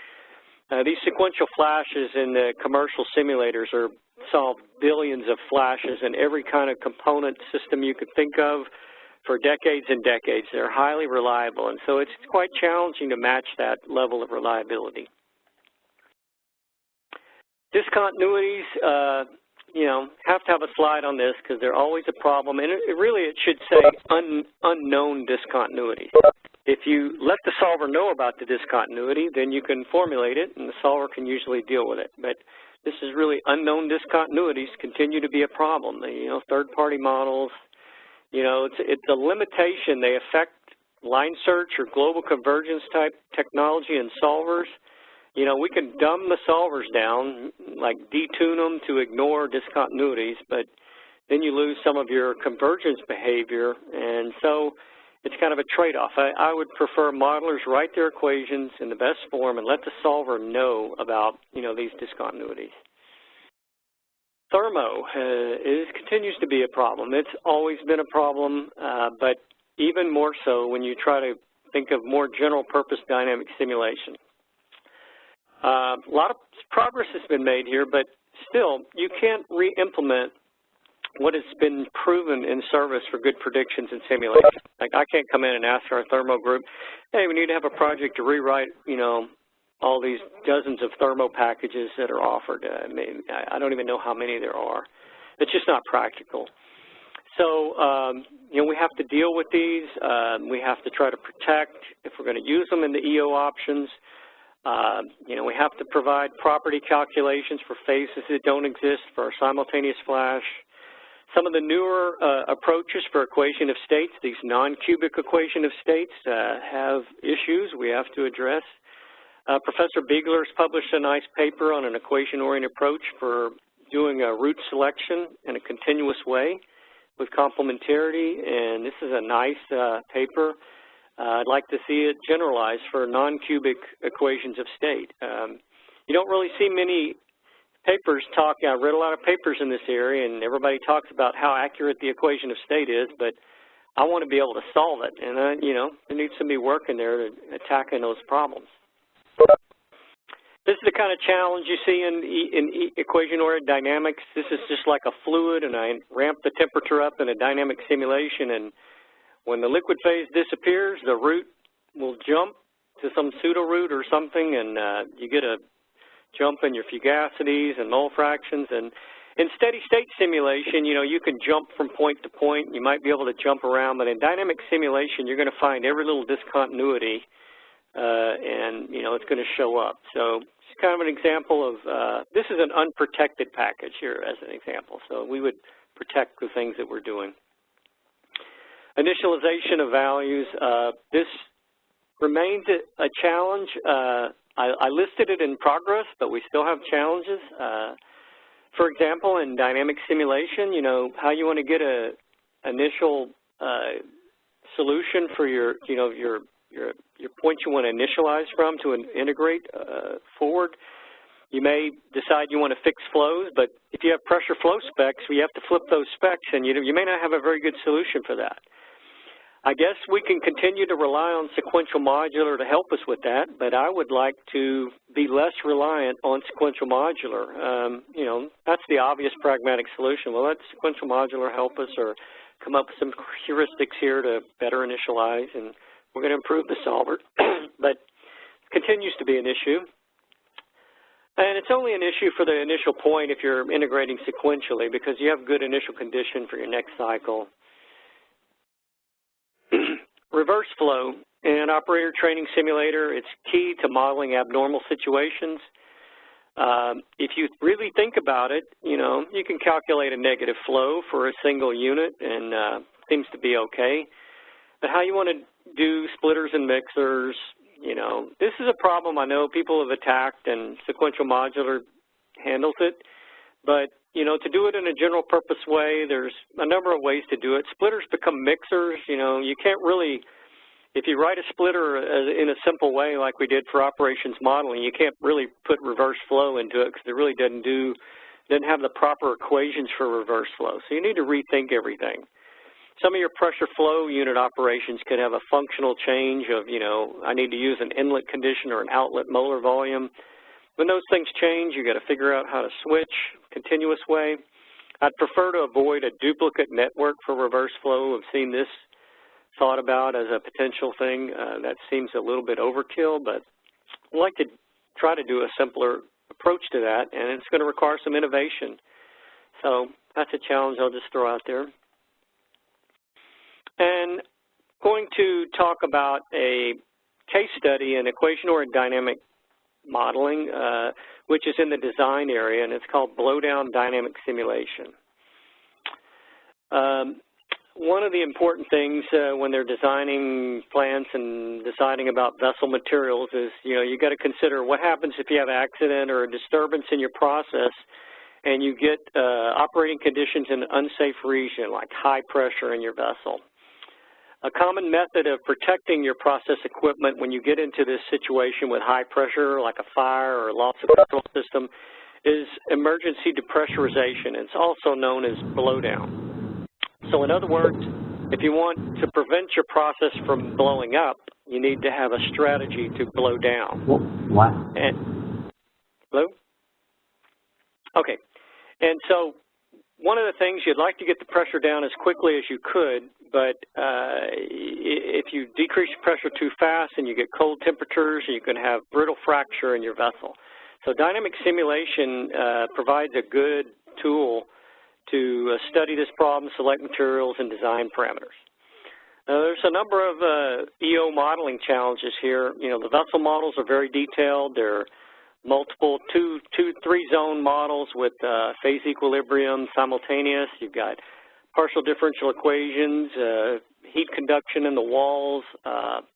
These sequential flashes in the commercial simulators solve billions of flashes in every kind of component system you could think of for decades and decades. They're highly reliable, and so it's quite challenging to match that level of reliability. Discontinuities, you know, have to have a slide on this because they're always a problem, and it should say unknown discontinuities. If you let the solver know about the discontinuity, then you can formulate it, and the solver can usually deal with it. But this is really unknown discontinuities continue to be a problem. You know, third-party models, you know, it's a limitation. They affect line search or global convergence type technology and solvers. You know, we can dumb the solvers down, like detune them to ignore discontinuities, but then you lose some of your convergence behavior, and so it's kind of a trade-off. I would prefer modelers write their equations in the best form and let the solver know about, you know, these discontinuities. Thermo continues to be a problem. It's always been a problem, but even more so when you try to think of more general-purpose dynamic simulation. A lot of progress has been made here, but still, you can't re-implement what has been proven in service for good predictions and simulation. Like, I can't come in and ask our thermo group, hey, we need to have a project to rewrite, you know, all these dozens of thermo packages that are offered. I don't even know how many there are. It's just not practical. So, you know, we have to deal with these. We have to try to protect if we're going to use them in the EO options. You know, we have to provide property calculations for phases that don't exist for our simultaneous flash. Some of the newer approaches for equation of states, these non-cubic equation of states, have issues we have to address. Professor Biegler's published a nice paper on an equation-oriented approach for doing a root selection in a continuous way with complementarity, and this is a nice paper. I'd like to see it generalized for non-cubic equations of state. You don't really see many papers talk. I read a lot of papers in this area, and everybody talks about how accurate the equation of state is, but I want to be able to solve it, and you know, there needs to be work in there to attacking those problems. This is the kind of challenge you see in equation-oriented dynamics. This is just like a fluid, and I ramp the temperature up in a dynamic simulation, and when the liquid phase disappears, the root will jump to some pseudo-root or something, and you get a jump in your fugacities and mole fractions. And in steady-state simulation, you know, you can jump from point to point. You might be able to jump around, but in dynamic simulation, you're going to find every little discontinuity, and, you know, it's going to show up. So it's kind of an example of, this is an unprotected package here as an example. So we would protect the things that we're doing. Initialization of values, this remains a challenge. I listed it in progress, but we still have challenges. For example, in dynamic simulation, you know, how you want to get a initial solution for your, you know, your point you want to initialize from to integrate forward. You may decide you want to fix flows, but if you have pressure flow specs, you have to flip those specs, and you may not have a very good solution for that. I guess we can continue to rely on sequential modular to help us with that, but I would like to be less reliant on sequential modular. You know, that's the obvious pragmatic solution. Well, let sequential modular help us, or come up with some heuristics here to better initialize, and we're going to improve the solver. But it continues to be an issue. And it's only an issue for the initial point if you're integrating sequentially, because you have good initial condition for your next cycle. Reverse flow in operator training simulator, it's key to modeling abnormal situations. If you really think about it, you know, you can calculate a negative flow for a single unit, and seems to be okay. But how you want to do splitters and mixers, you know, this is a problem I know people have attacked, and sequential modular handles it. But, you know, to do it in a general purpose way, there's a number of ways to do it. Splitters become mixers. You know, you can't really, if you write a splitter in a simple way like we did for operations modeling, you can't really put reverse flow into it because it really doesn't have the proper equations for reverse flow. So you need to rethink everything. Some of your pressure flow unit operations could have a functional change of, you know, I need to use an inlet condition or an outlet molar volume. When those things change, you've got to figure out how to switch continuous way. I'd prefer to avoid a duplicate network for reverse flow. I've seen this thought about as a potential thing. That seems a little bit overkill, but I'd like to try to do a simpler approach to that, and it's going to require some innovation. So that's a challenge I'll just throw out there. And going to talk about a case study in equation-oriented dynamic modeling, which is in the design area, and it's called blowdown dynamic simulation. One of the important things when they're designing plants and deciding about vessel materials is, you know, you got to consider what happens if you have an accident or a disturbance in your process and you get operating conditions in an unsafe region like high pressure in your vessel. A common method of protecting your process equipment when you get into this situation with high pressure, like a fire or loss of control system, is emergency depressurization. It's also known as blowdown. So in other words, if you want to prevent your process from blowing up, you need to have a strategy to blow down. What? And, hello? Okay. And so one of the things, you'd like to get the pressure down as quickly as you could, but if you decrease the pressure too fast and you get cold temperatures, you can have brittle fracture in your vessel. So dynamic simulation provides a good tool to study this problem, select materials, and design parameters. Now, there's a number of EO modeling challenges here. You know, the vessel models are very detailed. They're multiple three-zone models with phase equilibrium, simultaneous. You've got partial differential equations, heat conduction in the walls.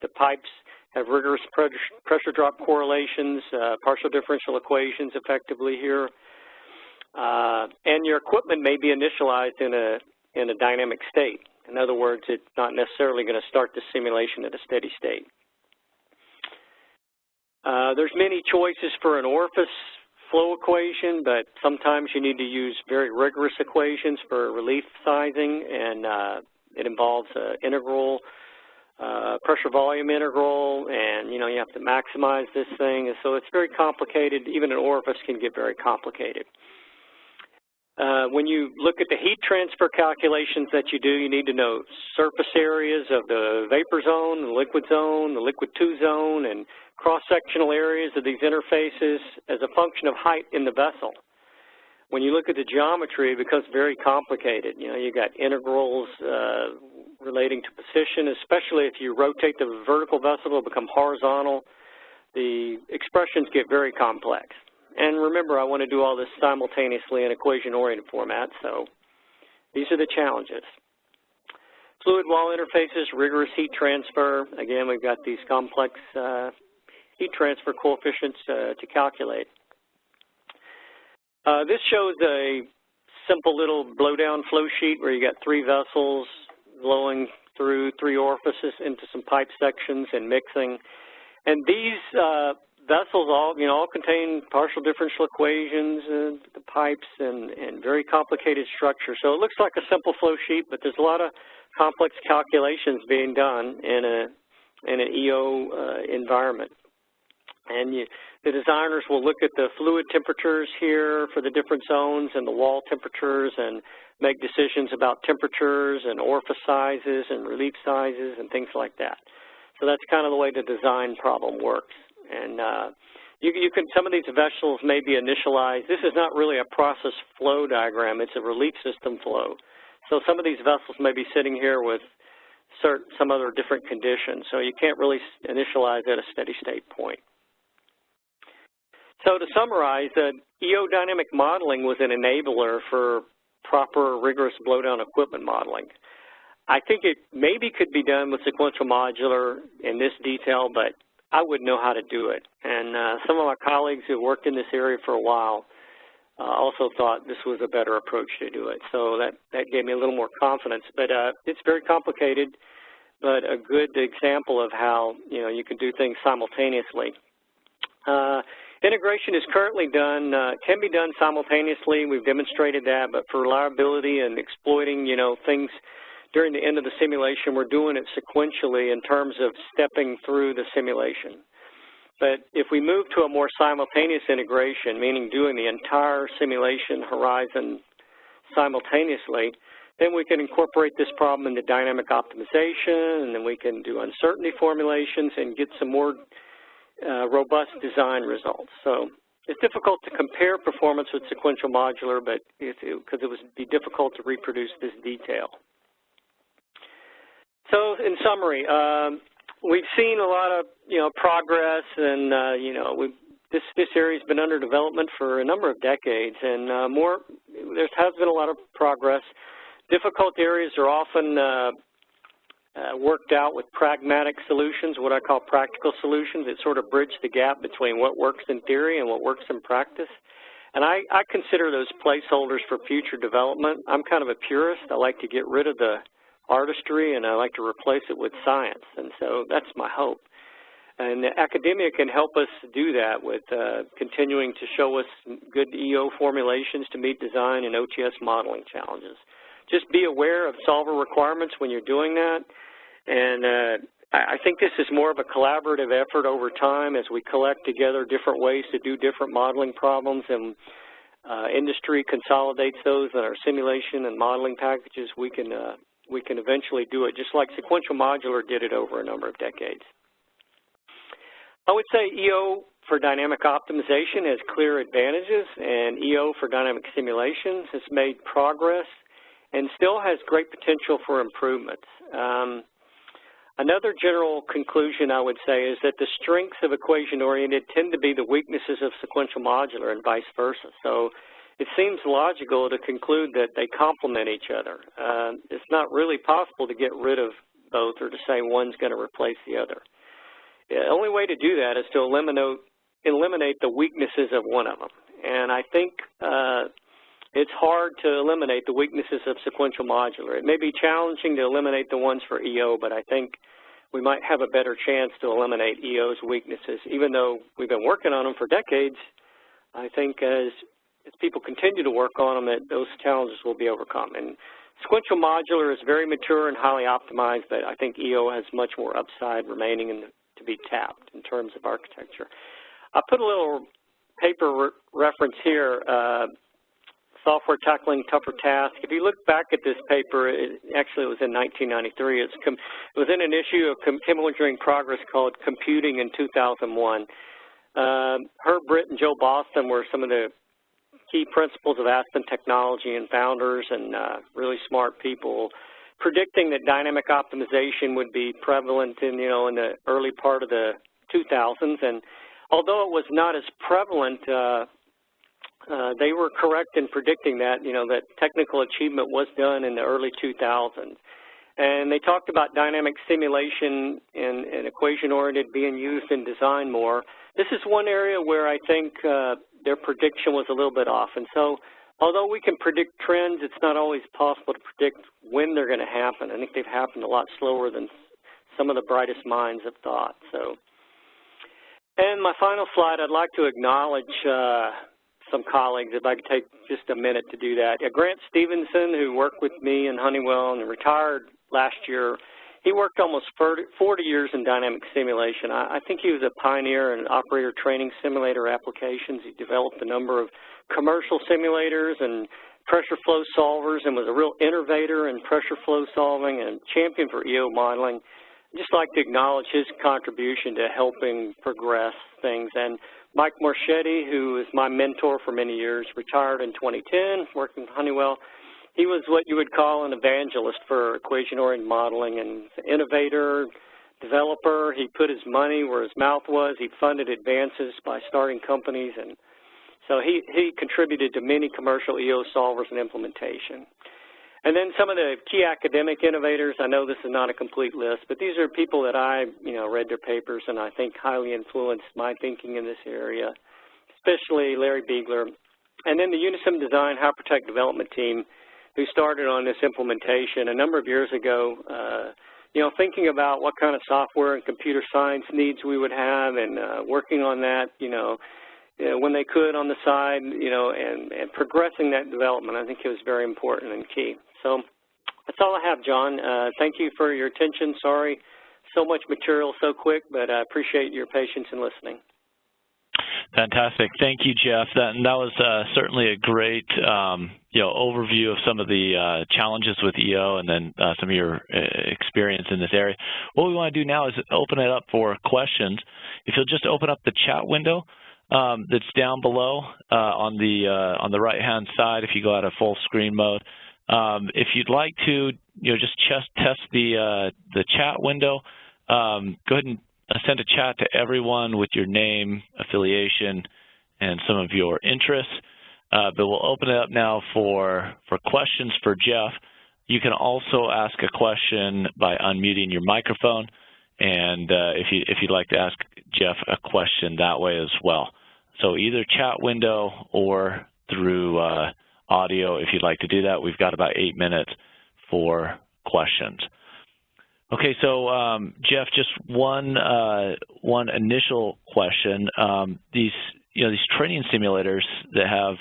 The pipes have rigorous pressure drop correlations, partial differential equations effectively here. And your equipment may be initialized in a dynamic state. In other words, it's not necessarily going to start the simulation at a steady state. There's many choices for an orifice flow equation, but sometimes you need to use very rigorous equations for relief sizing, and it involves integral, pressure volume integral, and you know, you have to maximize this thing, and so it's very complicated. Even an orifice can get very complicated. When you look at the heat transfer calculations that you do, you need to know surface areas of the vapor zone, the liquid zone, the liquid 2 zone, and cross-sectional areas of these interfaces as a function of height in the vessel. When you look at the geometry, it becomes very complicated. You know, you got integrals relating to position, especially if you rotate the vertical vessel, it'll become horizontal. The expressions get very complex. And remember, I want to do all this simultaneously in equation-oriented format, so these are the challenges. Fluid wall interfaces, rigorous heat transfer. Again, we've got these complex heat transfer coefficients to calculate. This shows a simple little blowdown flow sheet where you got 3 vessels blowing through 3 orifices into some pipe sections and mixing. And these vessels all contain partial differential equations, the pipes, and very complicated structure. So it looks like a simple flow sheet, but there's a lot of complex calculations being done in an EO environment. And the designers will look at the fluid temperatures here for the different zones and the wall temperatures and make decisions about temperatures and orifice sizes and relief sizes and things like that. So that's kind of the way the design problem works. And you can, some of these vessels may be initialized. This is not really a process flow diagram. It's a relief system flow. So some of these vessels may be sitting here with some other different conditions. So you can't really initialize at a steady state point. So to summarize, EO dynamic modeling was an enabler for proper, rigorous blowdown equipment modeling. I think it maybe could be done with sequential modular in this detail, but I wouldn't know how to do it. And some of my colleagues who worked in this area for a while also thought this was a better approach to do it. So that gave me a little more confidence. But it's very complicated, but a good example of how you can do things simultaneously. Integration is currently done, can be done simultaneously. We've demonstrated that, but for reliability and exploiting, things during the end of the simulation, we're doing it sequentially in terms of stepping through the simulation. But if we move to a more simultaneous integration, meaning doing the entire simulation horizon simultaneously, then we can incorporate this problem into dynamic optimization, and then we can do uncertainty formulations and get some more robust design results. So it's difficult to compare performance with sequential modular, but because it would be difficult to reproduce this detail. So in summary, we've seen a lot of progress, and this area has been under development for a number of decades, and there has been a lot of progress. Difficult areas are often worked out with pragmatic solutions, what I call practical solutions. It sort of bridge the gap between what works in theory and what works in practice. And I consider those placeholders for future development. I'm kind of a purist. I like to get rid of the artistry, and I like to replace it with science. And so that's my hope. And academia can help us do that with continuing to show us good EO formulations to meet design and OTS modeling challenges. Just be aware of solver requirements when you're doing that. And I think this is more of a collaborative effort over time as we collect together different ways to do different modeling problems, and industry consolidates those in our simulation and modeling packages. We can eventually do it just like sequential modular did it over a number of decades. I would say EO for dynamic optimization has clear advantages, and EO for dynamic simulations has made progress and still has great potential for improvements. Another general conclusion I would say is that the strengths of equation-oriented tend to be the weaknesses of sequential modular and vice versa. So it seems logical to conclude that they complement each other. It's not really possible to get rid of both or to say one's going to replace the other. The only way to do that is to eliminate the weaknesses of one of them. And I think it's hard to eliminate the weaknesses of sequential modular. It may be challenging to eliminate the ones for EO, but I think we might have a better chance to eliminate EO's weaknesses. Even though we've been working on them for decades, I think as people continue to work on them, those challenges will be overcome. And sequential modular is very mature and highly optimized, but I think EO has much more upside remaining to be tapped in terms of architecture. I put a little paper reference here, Software Tackling Tougher Tasks. If you look back at this paper, actually it was in 1993. It was in an issue of Chemical Engineering Progress called Computing in 2001. Herb Britt and Joe Boston were some of the key principals of Aspen Technology and founders, and really smart people, predicting that dynamic optimization would be prevalent in the early part of the 2000s. And although it was not as prevalent, they were correct in predicting that, that technical achievement was done in the early 2000s. And they talked about dynamic simulation and equation-oriented being used in design more. This is one area where I think their prediction was a little bit off. And so although we can predict trends, it's not always possible to predict when they're going to happen. I think they've happened a lot slower than some of the brightest minds have thought. So, and my final slide, I'd like to acknowledge some colleagues, if I could take just a minute to do that. Grant Stevenson, who worked with me in Honeywell and retired last year, he worked almost 40 years in dynamic simulation. I think he was a pioneer in operator training simulator applications. He developed a number of commercial simulators and pressure flow solvers and was a real innovator in pressure flow solving and champion for EO modeling. I'd just like to acknowledge his contribution to helping progress things. And Mike Marchetti, who is my mentor for many years, retired in 2010, working with Honeywell. He was what you would call an evangelist for equation-oriented modeling, and innovator, developer. He put his money where his mouth was. He funded advances by starting companies, and so he contributed to many commercial EO solvers and implementation. And then some of the key academic innovators, I know this is not a complete list, but these are people that I, read their papers and I think highly influenced my thinking in this area, especially Larry Biegler. And then the Unisim Design Hypertech Development Team, who started on this implementation a number of years ago, thinking about what kind of software and computer science needs we would have and working on that, when they could on the side, and progressing that development. I think it was very important and key. So that's all I have, John. Thank you for your attention. Sorry, so much material so quick, but I appreciate your patience in listening. Fantastic. Thank you, Jeff. That was certainly a great overview of some of the challenges with EO and then some of your experience in this area. What we want to do now is open it up for questions. If you'll just open up the chat window that's down below on the right-hand side, if you go out of full screen mode. If you'd like to, just test the chat window, go ahead and send a chat to everyone with your name, affiliation, and some of your interests. But we'll open it up now for questions for Jeff. You can also ask a question by unmuting your microphone, and if you'd like to ask Jeff a question that way as well. So either chat window or through audio, if you'd like to do that. We've got about 8 minutes for questions. Okay, so Jeff, just one initial question. These training simulators that have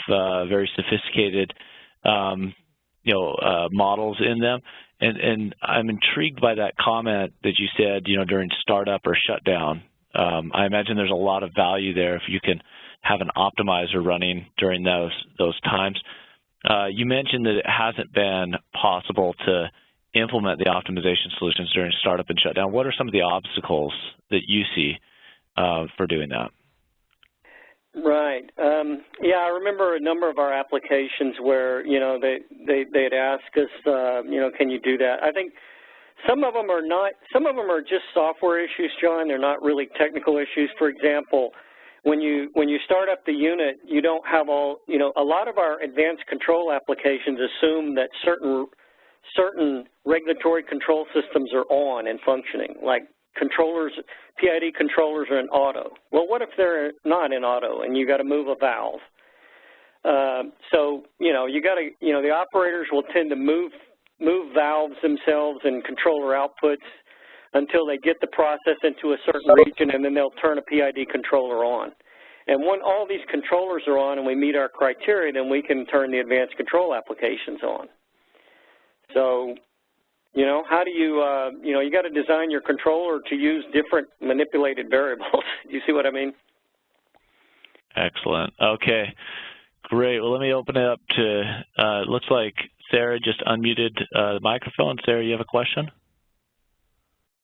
very sophisticated models in them, and I'm intrigued by that comment that you said during startup or shutdown. I imagine there's a lot of value there if you can have an optimizer running during those times. You mentioned that it hasn't been possible to implement the optimization solutions during startup and shutdown. What are some of the obstacles that you see for doing that? Right. Yeah, I remember a number of our applications where they'd ask us, can you do that? I think some of them are not. Some of them are just software issues, John. They're not really technical issues. For example, when you start up the unit, you don't have all. A lot of our advanced control applications assume that certain regulatory control systems are on and functioning, like controllers, PID controllers are in auto. Well, what if they're not in auto and you got to move a valve? So you got to, the operators will tend to move valves themselves and controller outputs until they get the process into a certain region, and then they'll turn a PID controller on. And when all these controllers are on and we meet our criteria, then we can turn the advanced control applications on. So, how do you, you got to design your controller to use different manipulated variables. You see what I mean? Excellent. Okay, great. Well, let me open it up to, looks like Sarah just unmuted the microphone. Sarah, you have a question?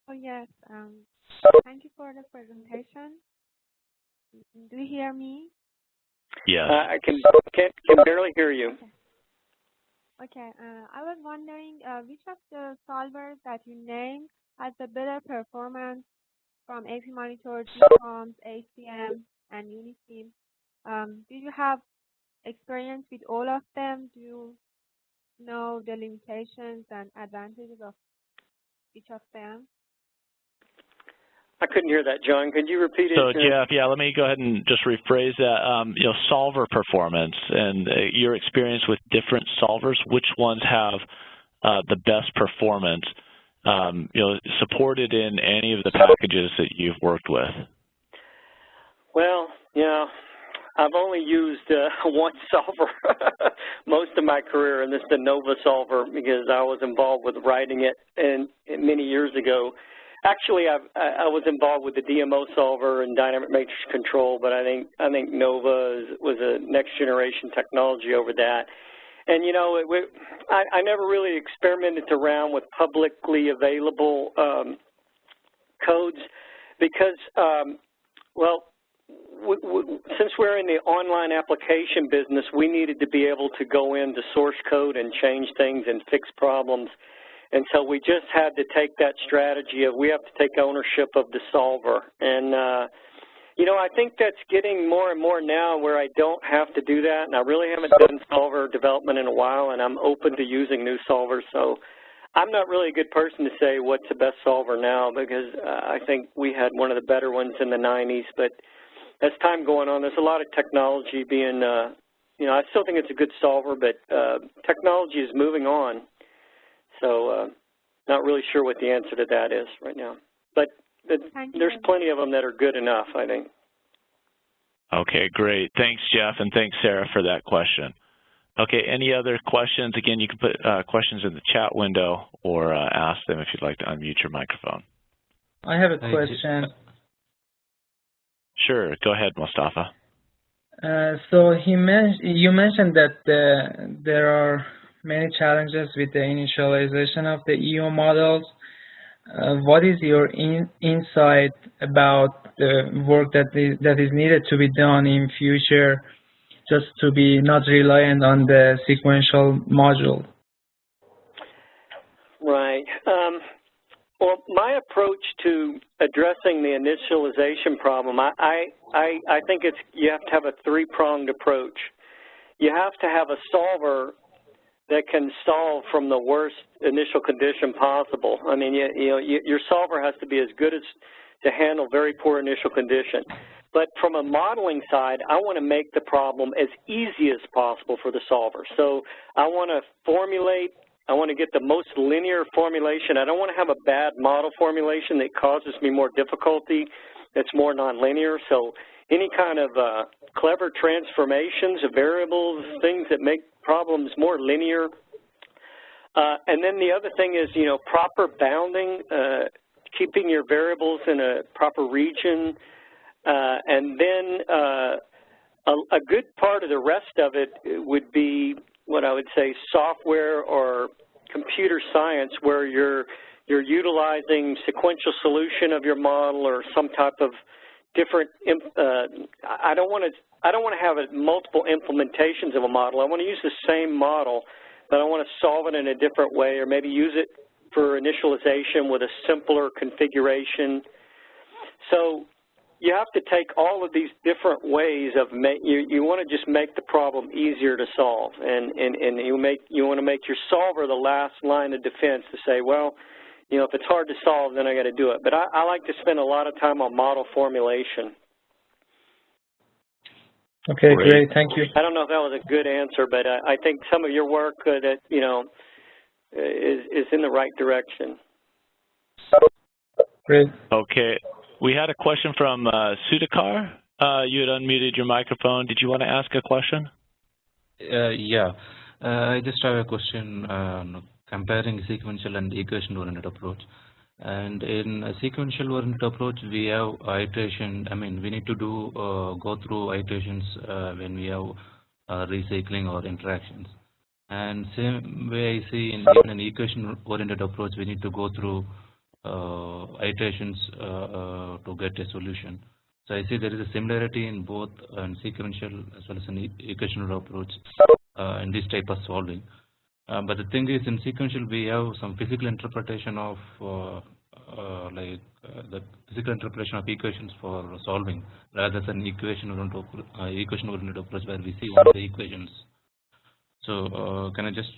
Oh, yes. Thank you for the presentation. Do you hear me? Yes. I can barely hear you. Okay. I was wondering which of the solvers that you named has the better performance from APMonitor.com, ACM, and Unisim. Do you have experience with all of them? Do you know the limitations and advantages of each of them? I couldn't hear that, John. Could you repeat it? So, Jeff, yeah, let me go ahead and just rephrase that. You know, solver performance and your experience with different solvers, which ones have the best performance, you know, supported in any of the packages that you've worked with? Well, you know, I've only used one solver most of my career, and this is the Nova solver because I was involved with writing it and many years ago. Actually, I was involved with the DMO solver and dynamic matrix control, but I think Nova was a next generation technology over that. And you know, I never really experimented around with publicly available codes because, well, since we're in the online application business, we needed to be able to go into source code and change things and fix problems. And so we just had to take that strategy of we have to take ownership of the solver. And, you know, I think that's getting more and more now where I don't have to do that. And I really haven't done solver development in a while, and I'm open to using new solvers. So I'm not really a good person to say what's the best solver now because I think we had one of the better ones in the 90s. But as time going on, there's a lot of technology being, you know, I still think it's a good solver, but technology is moving on. So not really sure what the answer to that is right now. But there's plenty of them that are good enough, I think. Okay, great. Thanks, Jeff, and thanks, Sarah, for that question. Okay, any other questions? Again, you can put questions in the chat window or ask them if you'd like to unmute your microphone. I have a question. Sure, go ahead, Mustafa. So you mentioned that there are many challenges with the initialization of the EO models. What is your insight about the work that is needed to be done in future, just to be not reliant on the sequential module? Right. Well, my approach to addressing the initialization problem, I think you have to have a three-pronged approach. You have to have a solver that can solve from the worst initial condition possible. I mean, your solver has to be as good as to handle very poor initial condition. But from a modeling side, I want to make the problem as easy as possible for the solver. So I want to formulate. I want to get the most linear formulation. I don't want to have a bad model formulation that causes me more difficulty. It's more nonlinear. So any kind of clever transformations of variables, things that make problems more linear. And then the other thing is, you know, proper bounding, keeping your variables in a proper region. And then a good part of the rest of it would be what I would say software or computer science, where you're utilizing sequential solution of your model or some type of different. I don't want to have multiple implementations of a model. I want to use the same model, but I want to solve it in a different way, or maybe use it for initialization with a simpler configuration. So you have to take all of these different ways of you want to just make the problem easier to solve, and you want to make your solver the last line of defense to say, well, you know, if it's hard to solve, then I got to do it. But I like to spend a lot of time on model formulation. Okay, great. Thank you. I don't know if that was a good answer, but I think some of your work that, you know, is in the right direction. Great. Okay. We had a question from Sudhakar. You had unmuted your microphone. Did you want to ask a question? Yeah. I just have a question comparing sequential and equation-oriented approach. And in a sequential-oriented approach, we have iteration. I mean, we need to go through iterations when we have recycling or interactions. And same way I see in an equation-oriented approach, we need to go through iterations to get a solution. So I see there is a similarity in both sequential as well as an equational approach in this type of solving. But the thing is, in sequential, we have some physical interpretation of the physical interpretation of equations for solving, rather than equation-oriented approach where we see only the equations. So can I just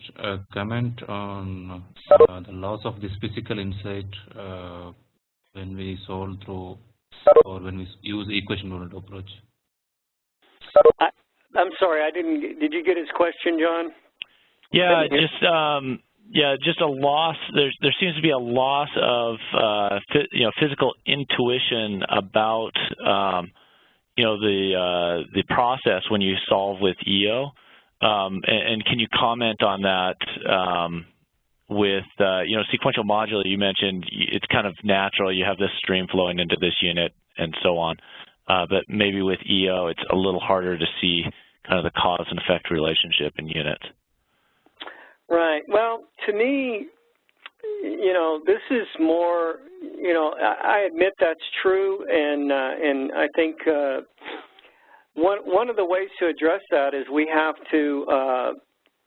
comment on the loss of this physical insight when we solve through or when we use equation-oriented approach? I'm sorry, I didn't. Did you get his question, John? Yeah, just a loss. There seems to be a loss of physical intuition about the process when you solve with EO. And can you comment on that with sequential modular? You mentioned it's kind of natural. You have this stream flowing into this unit and so on. But maybe with EO, it's a little harder to see kind of the cause and effect relationship in units. Right. Well, to me, this is more, I admit that's true, and I think one of the ways to address that is we have to,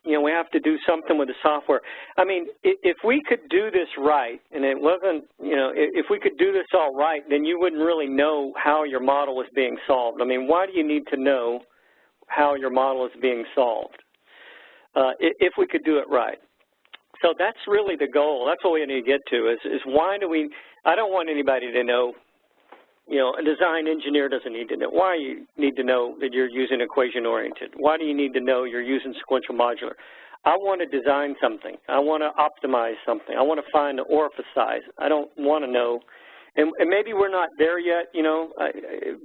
we have to do something with the software. I mean, if we could do this right, and it wasn't, if we could do this all right, then you wouldn't really know how your model was being solved. I mean, why do you need to know how your model is being solved if we could do it right? So that's really the goal. That's what we need to get to is why do we, I don't want anybody to know, a design engineer doesn't need to know. Why you need to know that you're using equation-oriented? Why do you need to know you're using sequential modular? I want to design something. I want to optimize something. I want to find the orifice size. I don't want to know, and maybe we're not there yet,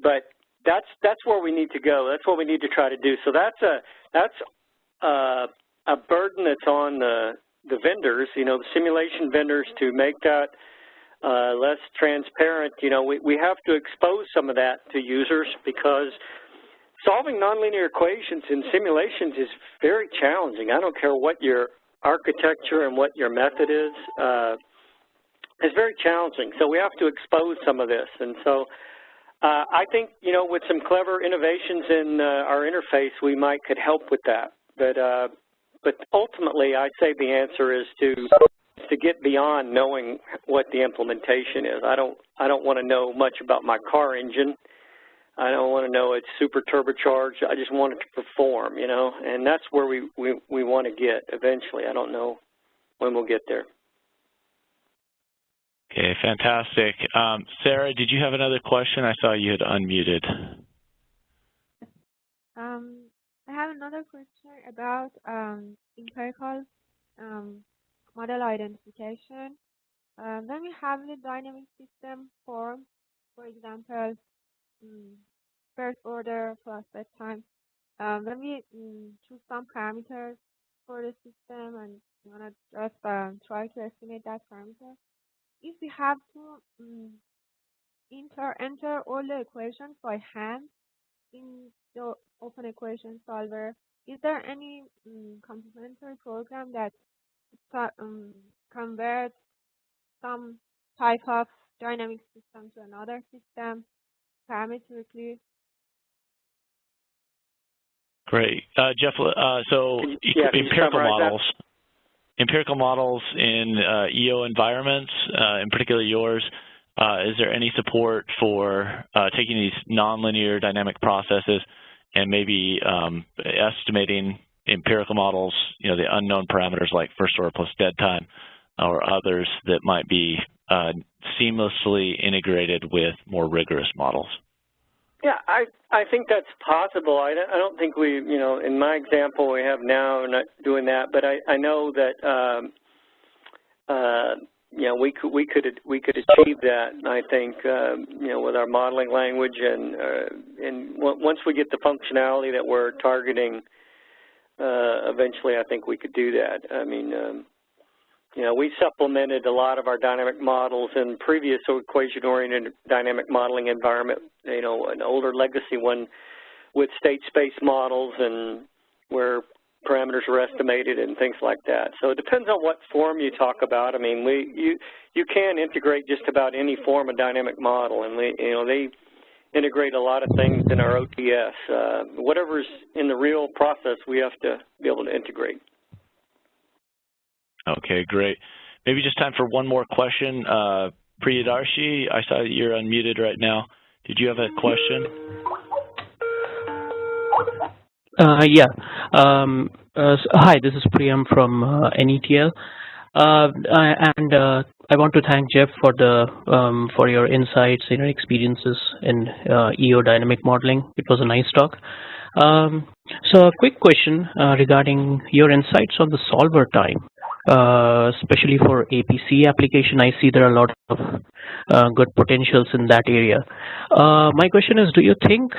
but that's where we need to go. That's what we need to try to do. So that's a burden that's on the vendors, the simulation vendors, to make that less transparent. We have to expose some of that to users, because solving nonlinear equations in simulations is very challenging. I don't care what your architecture and what your method is. It's very challenging. So we have to expose some of this. And so I think, with some clever innovations in our interface, we could help with that. But ultimately, I'd say the answer is to get beyond knowing what the implementation is. I don't want to know much about my car engine. I don't want to know it's super turbocharged. I just want it to perform, and that's where we want to get eventually. I don't know when we'll get there. Okay, fantastic. Sarah, did you have another question? I saw you had unmuted. I have another question about empirical model identification. When we have the dynamic system form, for example, first order plus bed time, when we choose some parameters for the system and you want to just try to estimate that parameter, if we have to enter all the equations by hand in the open equation solver, is there any complementary program that converts some type of dynamic system to another system parametrically? Great. Jeff, so empirical models in EO environments, in particular yours, is there any support for taking these nonlinear dynamic processes and maybe estimating empirical models, the unknown parameters like first order plus dead time or others that might be seamlessly integrated with more rigorous models? Yeah, I think that's possible. I don't think we, in my example we have now, we're not doing that, but I know that we could achieve that. I think with our modeling language and once we get the functionality that we're targeting, eventually I think we could do that. I mean, we supplemented a lot of our dynamic models in previous equation-oriented dynamic modeling environment, an older legacy one with state space models and where parameters are estimated and things like that. So it depends on what form you talk about. I mean, you can integrate just about any form of dynamic model, and they integrate a lot of things in our ODS. Whatever's in the real process, we have to be able to integrate. Okay, great. Maybe just time for one more question. Priyadarshi, I saw that you're unmuted right now. Did you have a question? Yeah. Hi, this is Priyam from NETL. I want to thank Jeff for your insights and your experiences in EO dynamic modeling. It was a nice talk. So a quick question regarding your insights on the solver time, especially for APC application. I see there are a lot of good potentials in that area. My question is, do you think,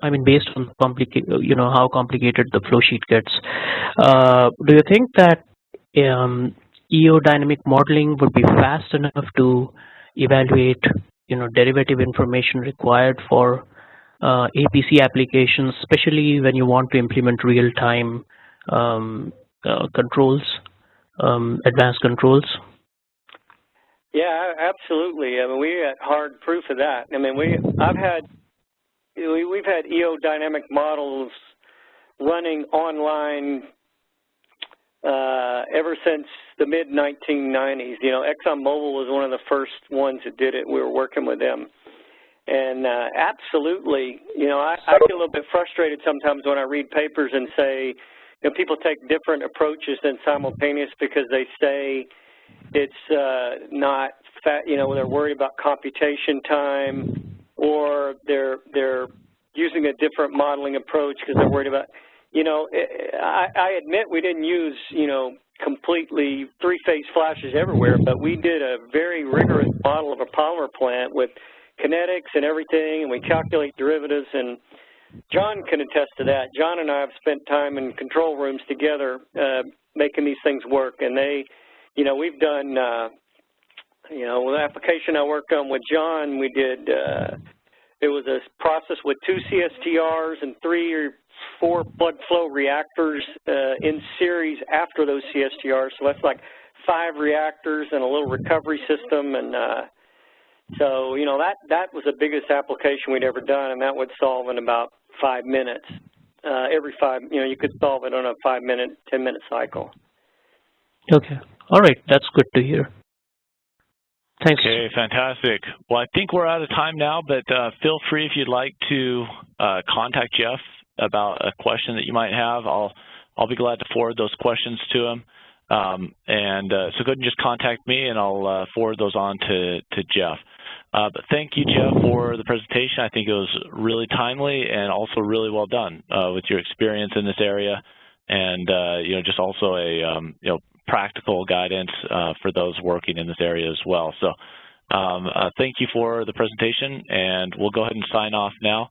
I mean, based on how complicated the flow sheet gets, do you think that EO dynamic modeling would be fast enough to evaluate, derivative information required for APC applications, especially when you want to implement real-time controls, advanced controls? Yeah, absolutely. I mean, we got hard proof of that. I mean, we've had EO dynamic models running online ever since the mid-1990s. ExxonMobil was one of the first ones that did it. We were working with them. And absolutely, I get a little bit frustrated sometimes when I read papers and say, people take different approaches than simultaneous because they say it's not, they're worried about computation time, or they're using a different modeling approach because they're worried about, I admit we didn't use, completely three-phase flashes everywhere, but we did a very rigorous model of a polymer plant with kinetics and everything, and we calculate derivatives, and John can attest to that. John and I have spent time in control rooms together making these things work, and we've done, with the application I worked on with John, we did, it was a process with 2 CSTRs and 3 or 4 blood flow reactors in series after those CSTRs, so that's like 5 reactors and a little recovery system, and so, that was the biggest application we'd ever done, and that would solve in about 5 minutes. You could solve it on a 5-minute, 10-minute cycle. Okay. All right. That's good to hear. Thanks. Okay, fantastic. Well, I think we're out of time now, but feel free if you'd like to contact Jeff about a question that you might have. I'll be glad to forward those questions to him. So go ahead and just contact me, and I'll forward those on to Jeff. But thank you, Jeff, for the presentation. I think it was really timely and also really well done with your experience in this area, and just also a practical guidance for those working in this area as well. So thank you for the presentation, and we'll go ahead and sign off now.